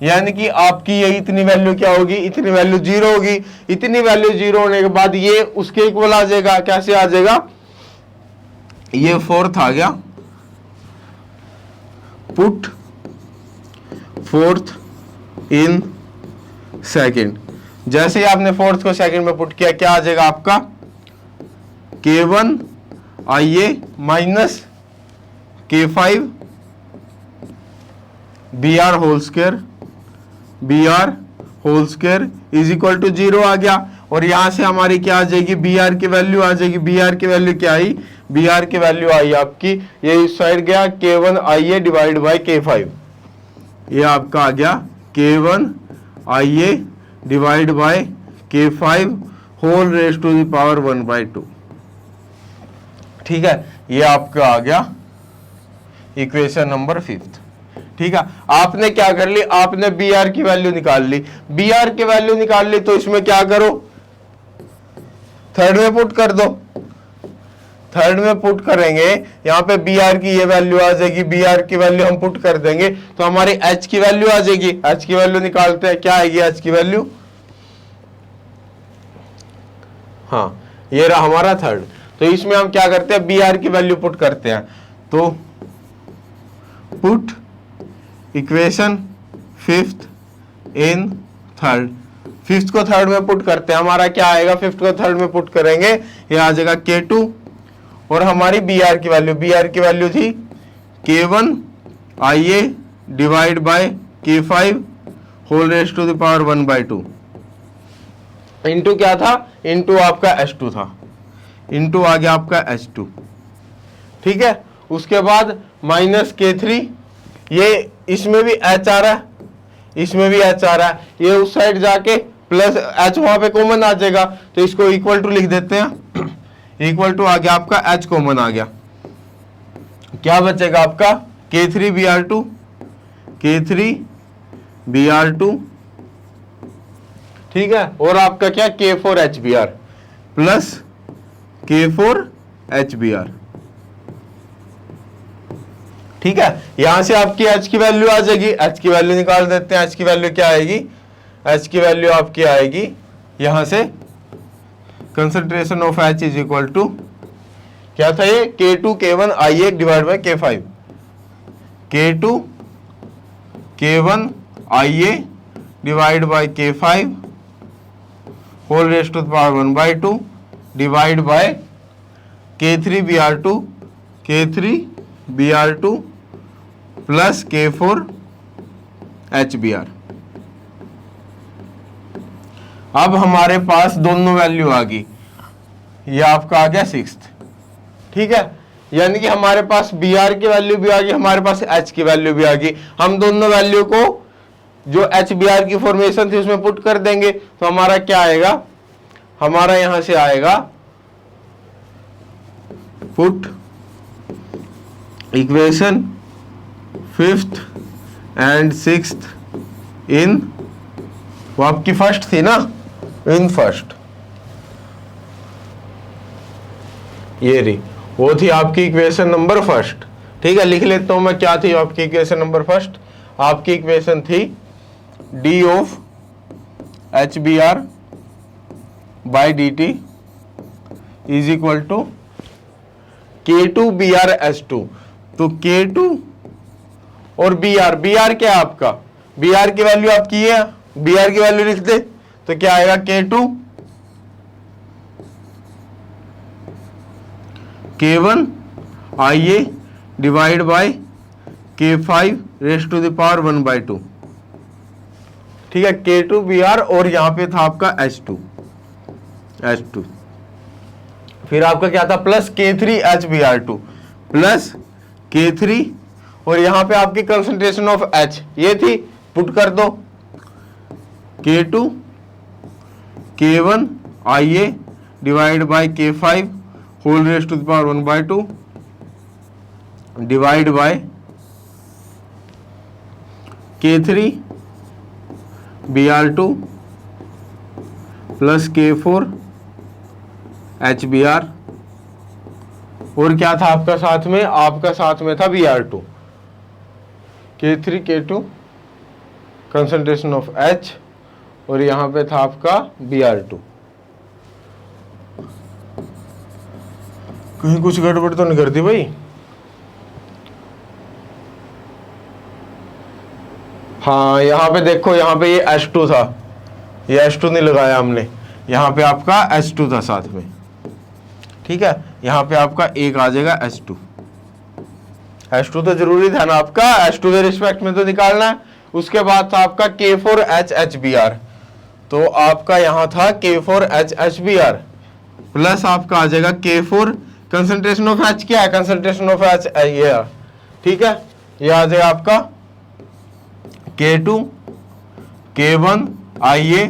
यानी कि आपकी ये इतनी वैल्यू क्या होगी, इतनी वैल्यू 0 होगी, इतनी वैल्यू 0 होने के बाद ये उसके इक्वल आ जाएगा, कैसे आ जाएगा, ये फोर्थ आ गया, पुट फोर्थ इन सेकंड, जैसे ही आपने फोर्थ को सेकंड में पुट किया क्या आ जाएगा आपका K1IA minus K5Br whole square is equal to 0 आ गया। और यहां से हमारी क्या आ जाएगी, Br की वैल्यू आ जाएगी, Br की वैल्यू क्या आई, Br की वैल्यू आई आपकी, ये इस साइड गया K1IA डिवाइड बाई K5, ये आपका आ गया K1IA divide by K5 whole raise to the power 1/2, ठीक है। ये आपका आ गया इक्वेशन नंबर 5, ठीक है। आपने क्या कर ली, आपने Br की वैल्यू निकाल ली, Br की वैल्यू निकाल ली तो इसमें क्या करो, थर्ड में पुट कर दो, थर्ड में पुट करेंगे, यहां पे Br की ये वैल्यू आ जाएगी, Br की वैल्यू हम पुट कर देंगे तो हमारी H की वैल्यू आ जाएगी, H की वैल्यू निकालते हैं, क्या आएगी H की वैल्यू, हाँ ये रहा हमारा थर्ड। तो इसमें हम क्या करते हैं, Br की वैल्यू पुट करते हैं, तो put equation 5th in third, 5th को थर्ड में पुट करते हैं, हमारा क्या आएगा, 5th को थर्ड में पुट करेंगे ये आ जाएगा K2 और हमारी Br की वैल्यू थी K1IA divide by K5 whole raise to the power 1/2 into क्या था, इंटू आपका H2 था, इंटू आ गया आपका H2, ठीक है। उसके बाद माइनस K3, ये इसमें भी H आ रहा है, इसमें भी H आ रहा है, ये उस साइड जाके प्लस H वहां पे कॉमन आ जाएगा तो इसको इक्वल टू लिख देते हैं, इक्वल टू आ गया आपका H कॉमन आ गया, क्या बचेगा आपका K3Br2 ठीक है, और आपका क्या K4HBr प्लस K4HBr, ठीक है। यहां से आपकी H की वैल्यू आ जाएगी, H की वैल्यू निकाल देते हैं, H की वैल्यू क्या आएगी, H की वैल्यू आपकी आएगी यहां से concentration of H is equal to क्या था ये K2 K1IA divide by K5, K2 K1IA divide by K5 whole raise to the power 1/2 divide by K3Br2 plus K4HBr। अब हमारे पास दोनों वैल्यू आ गई, ये आपका आ गया 6th, ठीक है। यानी कि हमारे पास बी आर की वैल्यू भी आ गई, हमारे पास एच की वैल्यू भी आ गई। हम दोनों वैल्यू को जो एच बी आर की फॉर्मेशन थी उसमें पुट कर देंगे, तो हमारा क्या आएगा, हमारा यहां से आएगा put equation 5th and 6th इन, वो आपकी फर्स्ट थी ना, इन फर्स्ट, ये रही, वो थी आपकी इक्वेशन नंबर फर्स्ट, ठीक है। लिख लेता हूं मैं, क्या थी आपकी इक्वेशन नंबर फर्स्ट, आपकी इक्वेशन थी D of H B R by D T is equal to K two B R S two. तो के टू और बी आर क्या है आपका, बी आर की वैल्यू आपकी है, बी आर की वैल्यू लिख दे, तो क्या आएगा K two K1 IA divide by K5 raise to the power 1/2, ठीक है। K2 BR और यहां पे था आपका H2, फिर आपका क्या था plus K3 HBr2 plus K3, और यहां पे आपकी कंसंट्रेशन ऑफ H ये थी, पुट कर दो K2 K1 IA divide by K5 whole raise to the power 1/2 divide by K3 Br2 plus K4 HBr, और क्या था आपका साथ में, आपका साथ में था Br2, K3 K2 concentration of H, और यहां पे था आपका Br2। कहीं कुछ गड़बड़ तो नहीं कर दी भाई? हाँ, यहाँ पे देखो, यहाँ पे ये H2 था, ये H2 नहीं लगाया हमने, यहाँ पे आपका H2 था साथ में, ठीक है। यहाँ पे आपका एक आ जाएगा H2 तो जरूरी था ना आपका, H2 के रिस्पेक्ट में तो निकालना है। उसके बाद था आपका K4HHBr, तो आपका यहाँ था K4HHBr प्लस आपका आ जाएगा K4 कंसंट्रेशन ऑफ H, क्या है कंसंट्रेशन ऑफ H, ये है, ठीक है। ये आ जाएगा आपका K2 K1 IA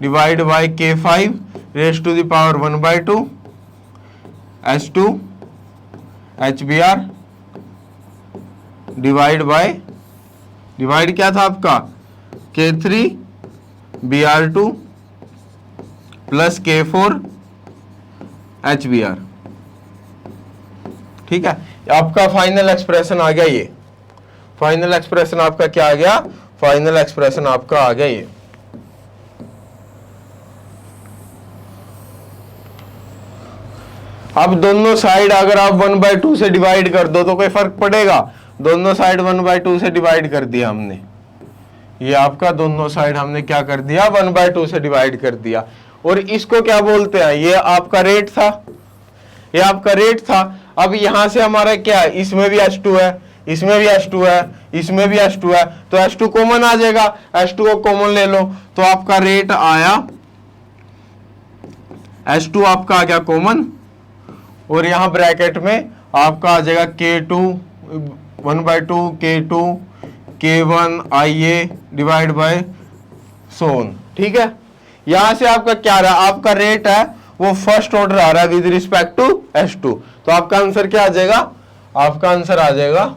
divide by K5 raise to the power 1/2 H2 HBr divide by, divide क्या था आपका K3 Br2 plus K4 HBr, ठीक है। आपका फाइनल एक्सप्रेशन आ गया, ये फाइनल एक्सप्रेशन आपका क्या आ गया, फाइनल एक्सप्रेशन आपका आ गया ये। अब दोनों साइड अगर आप 1/2 से डिवाइड कर दो तो कोई फर्क पड़ेगा, दोनों साइड 1/2 से डिवाइड कर दिया हमने, ये आपका दोनों साइड हमने क्या कर दिया 1/2 से डिवाइड कर दिया। और इसको क्या बोलते हैं, ये आपका रेट था, ये आपका रेट था। अब यहां से हमारा क्या है, इसमें भी H2 है, इसमें भी H2 है, इसमें भी H2 है, तो H2 कॉमन आ जाएगा, H2 को कॉमन ले लो, तो आपका रेट आया H2 आपका आ गया कॉमन, और यहां ब्रैकेट में आपका आ जाएगा K2 1/2 K2 K1 IA divide bye सोन, ठीक है। यहां से आपका क्या रहा, आपका रेट है वो फर्स्ट ऑर्डर आ रहा है विद रिस्पेक्ट टू H2, तो आपका आंसर क्या आ जाएगा, आपका आंसर आ जाएगा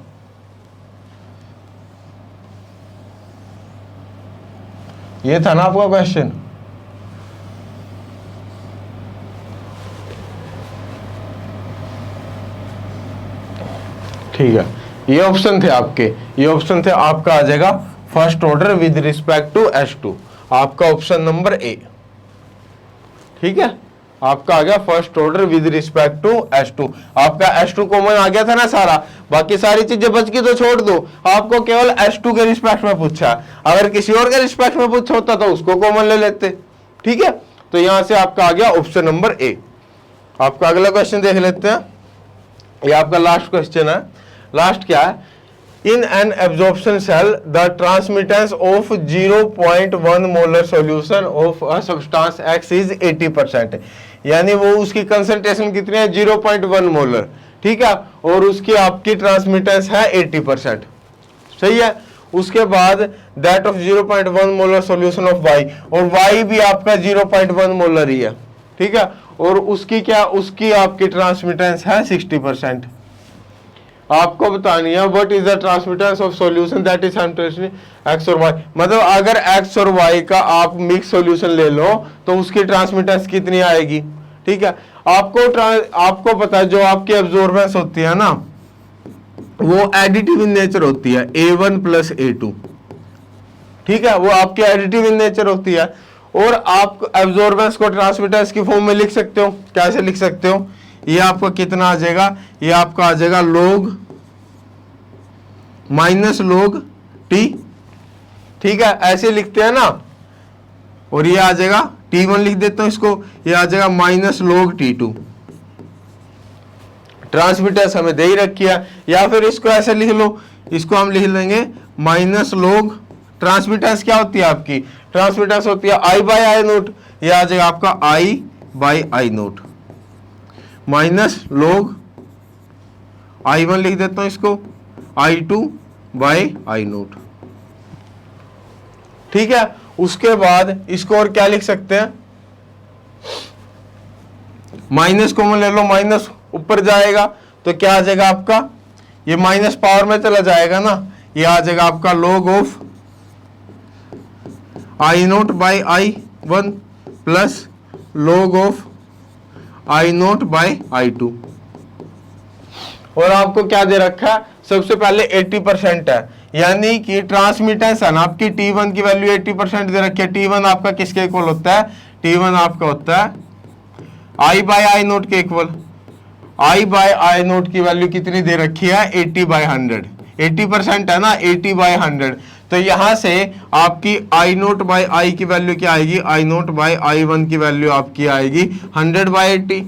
ये था ना आपका क्वेश्चन, ठीक है। ये ऑप्शन थे आपके, ये ऑप्शन थे, आपका आ जाएगा first order with respect to H2, आपका ऑप्शन नंबर ए, ठीक है। आपका आ गया first order with respect to H2, आपका H2 कॉमन आ गया था ना सारा, बाकी सारी चीजें बच गई तो छोड़ दो, आपको केवल H2 के रिस्पेक्ट में पूछा, अगर किसी और के रिस्पेक्ट में पूछा होता तो उसको कॉमन ले लेते, ठीक है। तो यहां से आपका आ गया ऑप्शन नंबर ए। आपका अगला क्वेश्चन देख लेते हैं, ये आपका लास्ट क्वेश्चन है। लास्ट क्या है, In an absorption cell, the transmittance of 0.1 molar solution of a substance X is 80%, यानी वो उसकी कंसंट्रेशन कितनी है 0.1 मोलर, ठीक है, और उसकी आपकी ट्रांसमिटेंस है 80%, सही है। उसके बाद that of 0.1 molar solution of Y, और Y भी आपका 0.1 मोलर ही है, ठीक है, और उसकी क्या, उसकी आपकी ट्रांसमिटेंस है 60%। आपको बतानी है what is the transmittance of solution that is simultaneously X और Y, मतलब अगर X और Y का आप मिक्स सॉल्यूशन ले लो तो उसकी ट्रांसमिटेंस कितनी आएगी, ठीक है। आपको पता है जो आपकी एब्जॉर्बेंस होती है ना वो एडिटिव इन नेचर होती है, A1 प्लस A2, ठीक है, वो आपकी एडिटिव इन नेचर होती है। और आप एब्जॉर्बेंस को ट्रांसमिटेंस की फॉर्म में लिख सकते हो, कैसे लिख सकते हो, ये आपका कितना आ जाएगा, ये आपका आ जाएगा log माइनस log T, ठीक है, ऐसे लिखते हैं ना, और ये आ जाएगा T1 लिख देता हूं इसको, ये आ जाएगा माइनस log T2, ट्रांसमिटेंस हमें दे ही रखी है। या फिर इसको ऐसे लिख लो, इसको हम लिख लेंगे माइनस log, ट्रांसमिटेंस क्या होती है आपकी, ट्रांसमिटेंस होती है I बाय I नोट, ये आ जाएगा आपका I by I naught, minus log I1 लिख देता हूं इसको I2 बाय I नोट, ठीक है। उसके बाद इसको और क्या लिख सकते हैं, माइनस कॉमन ले लो, माइनस ऊपर जाएगा तो क्या आ जाएगा आपका, ये माइनस पावर में चला जाएगा ना, ये आ जाएगा आपका log of I note by I1 plus log of I note by I2। और आपको क्या दे रखा है, सबसे पहले 80% है, यानी कि ट्रांसमिटेंस है ना आपकी T1 की वैल्यू 80% दे रखी है। T1 आपका किसके इक्वल होता है, T1 आपका होता है I बाय I नोट के equal. I by I naught की वैल्यू कितनी दे रखी है 80/100, 80% है ना 80/100, तो यहां से आपकी I नोट बाय I की वैल्यू क्या आएगी, I नोट बाय I1 की वैल्यू आपकी आएगी 100/80,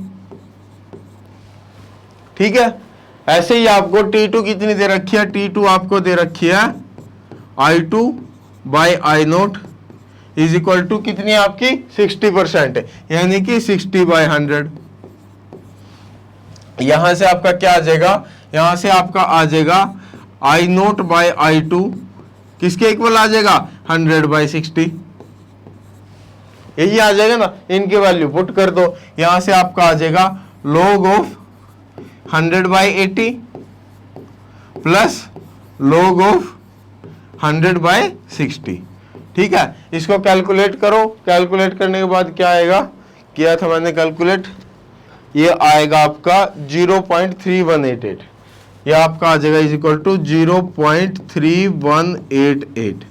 ठीक है। ऐसे ही आपको T2 कितनी दे रखी है, T2 आपको दे रखी है I2 by I note is equal to कितनी आपकी 60%, यानी कि 60/100। यहां से आपका क्या आ जाएगा, यहां से आपका आ जाएगा I नोट बाय I2 किसके इक्वल आ जाएगा 100/60, यही आ जाएगा ना, इनकी वैल्यू पुट कर दो, यहां से आपका आ जाएगा log of 100/80 plus log of 100/60, ठीक है। इसको कैलकुलेट करो, कैलकुलेट करने के बाद क्या आएगा, किया था मैंने कैलकुलेट, ये आएगा आपका 0.3188, ये आपका आ जाएगा इज इक्वल टू 0.3188,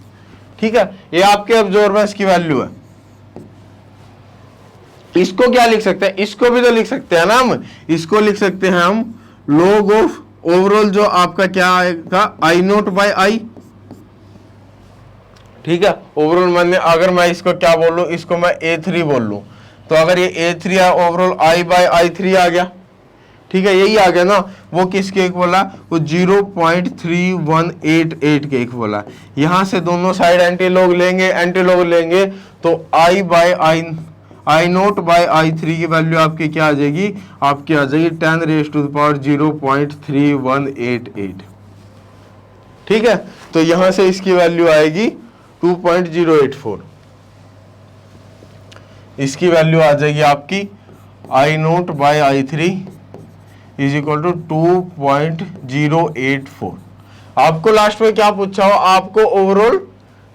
ठीक है। ये आपके एब्जॉर्बेंस की वैल्यू है। इसको क्या लिख सकते हैं, इसको भी तो लिख सकते हैं ना हम, इसको लिख सकते हैं हम log ऑफ ओवरऑल जो आपका क्या आएगा I नोट बाय I, ठीक है। ओवरऑल मैंने अगर मैं इसको क्या बोल लूं, इसको मैं A3 बोल लूं, तो अगर ये A3 है ओवरऑल I बाय I3 आ गया, ठीक है, यही आ गया ना। वो किसके इक्वल है, वो 0.3188 के इक्वल है। यहां से दोनों साइड एंटी लॉग लेंगे तो I by I note by I3 की वैल्यू आपकी क्या आ जाएगी, आपकी आ जाएगी 10⁻⁴0.3188, ठीक है। तो यहां से इसकी वैल्यू आएगी 2.084, इसकी वैल्यू आ जाएगी आपकी I note by I3 is equal to 2.084। आपको लास्ट में क्या पूछा हो, आपको ओवरऑल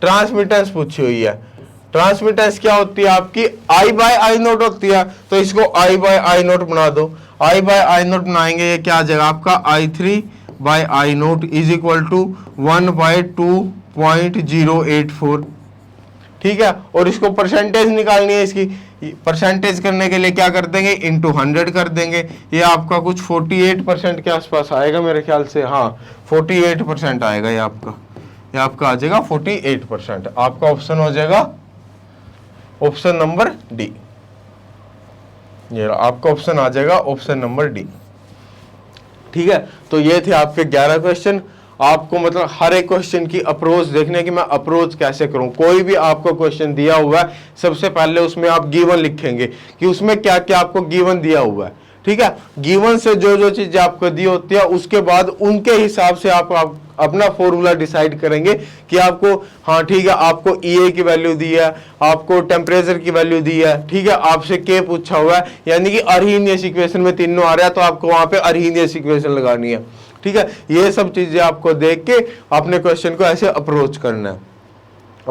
ट्रांसमिटेंस पूछी हुई है। ट्रांसमिटेंस क्या होती है आपकी I बाय I नोट होती है, तो इसको I बाय I नोट बना दो। I बाय I नोट बनाएंगे, ये क्या आ जाएगा आपका I3 by I note is equal to 1/2.084, ठीक है। और इसको परसेंटेज निकालनी है, इसकी परसेंटेज करने के लिए क्या कर देंगे, इंटू 100 कर देंगे। ये आपका कुछ 48% के आसपास आएगा मेरे ख्याल से, हाँ 48% आएगा ये आपका आ जाएगा 48%। आपका ऑप्शन हो जाएगा ऑप्शन नंबर डी, ये आपका ऑप्शन आ जाएगा ऑप्शन नंबर डी, ठीक है। तो ये थे आपके 11 क्वेश्चन। आपको मतलब हर एक क्वेश्चन की अप्रोच देखने की, मैं अप्रोच कैसे करूं। कोई भी आपको क्वेश्चन दिया हुआ है, सबसे पहले उसमें आप गिवन लिखेंगे कि उसमें क्या क्या आपको गिवन दिया हुआ है, ठीक है। गिवन से जो जो चीजें आपको दी होती है उसके बाद उनके हिसाब से आप अपना फॉर्मूला डिसाइड करेंगे कि आपको, हाँ ठीक है, आपको EA की वैल्यू दी है, आपको टेम्परेचर की वैल्यू दी है, ठीक है, आपसे K पूछा हुआ है, यानी कि अर्हीनियस इक्वेशन में तीनों आ रहा है, तो आपको वहां पे अर्हीनियस इक्वेशन लगानी है, ठीक है। ये सब चीजें आपको देख के अपने क्वेश्चन को ऐसे अप्रोच करना है।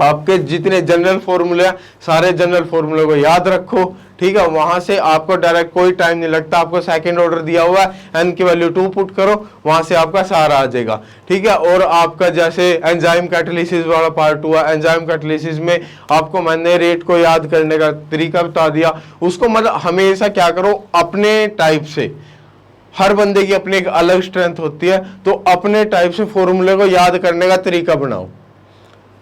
आपके जितने जनरल फॉर्मूले हैं, सारे जनरल फॉर्मूले को याद रखो, ठीक है। वहां से आपको डायरेक्ट कोई टाइम नहीं लगता, आपको सेकंड ऑर्डर दिया हुआ है, n की वैल्यू 2 पुट करो, वहां से आपका सारा आ जाएगा, ठीक है। और आपका जैसे एंजाइम कैटालिसिस वाला पार्ट हुआ, एंजाइम कैटालिसिस में आपको मैंने रेट को याद करने का तरीका बता दिया। उसको मतलब हमेशा क्या करो, अपने टाइप से, हर बंदे की अपनी एक अलग स्ट्रेंथ होती है, तो अपने टाइप से फॉर्मूले को याद करने का तरीका बनाओ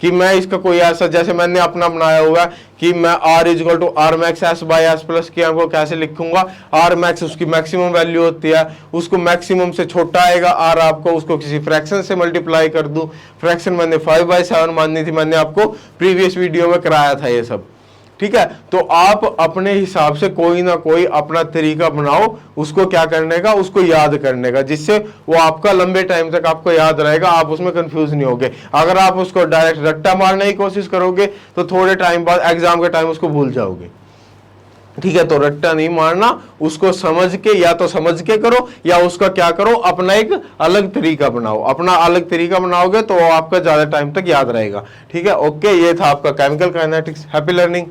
कि मैं इसका कोई ऐसा, जैसे मैंने अपना बनाया हुआ कि मैं R equal to R max S by S plus k को कैसे लिखूंगा। R मैक्स उसकी मैक्सिमम वैल्यू होती है, उसको मैक्सिमम से छोटा आएगा R, आपको उसको किसी फ्रैक्शन से मल्टीप्लाई कर दूं। फ्रैक्शन मैंने 5/7 माननी थी, मैंने आपको प्रीवियस वीडियो में कराया था ये सब, ठीक है। तो आप अपने हिसाब से कोई ना कोई अपना तरीका बनाओ उसको क्या करने का, उसको याद करने का, जिससे वो आपका लंबे टाइम तक आपको याद रहेगा, आप उसमें कंफ्यूज नहीं होगे। अगर आप उसको डायरेक्ट रट्टा मारने की कोशिश करोगे तो थोड़े टाइम बाद एग्जाम के टाइम उसको भूल जाओगे, ठीक है। तो रट्टा नहीं मारना, उसको समझ के, या तो समझ के करो या उसका क्या करो, अपना एक अलग तरीका बनाओ। अपना अलग तरीका बनाओगे तो आपका ज्यादा टाइम तक याद रहेगा, ठीक है। ओके, ये था आपका केमिकल काइनेटिक्स। Happy learning.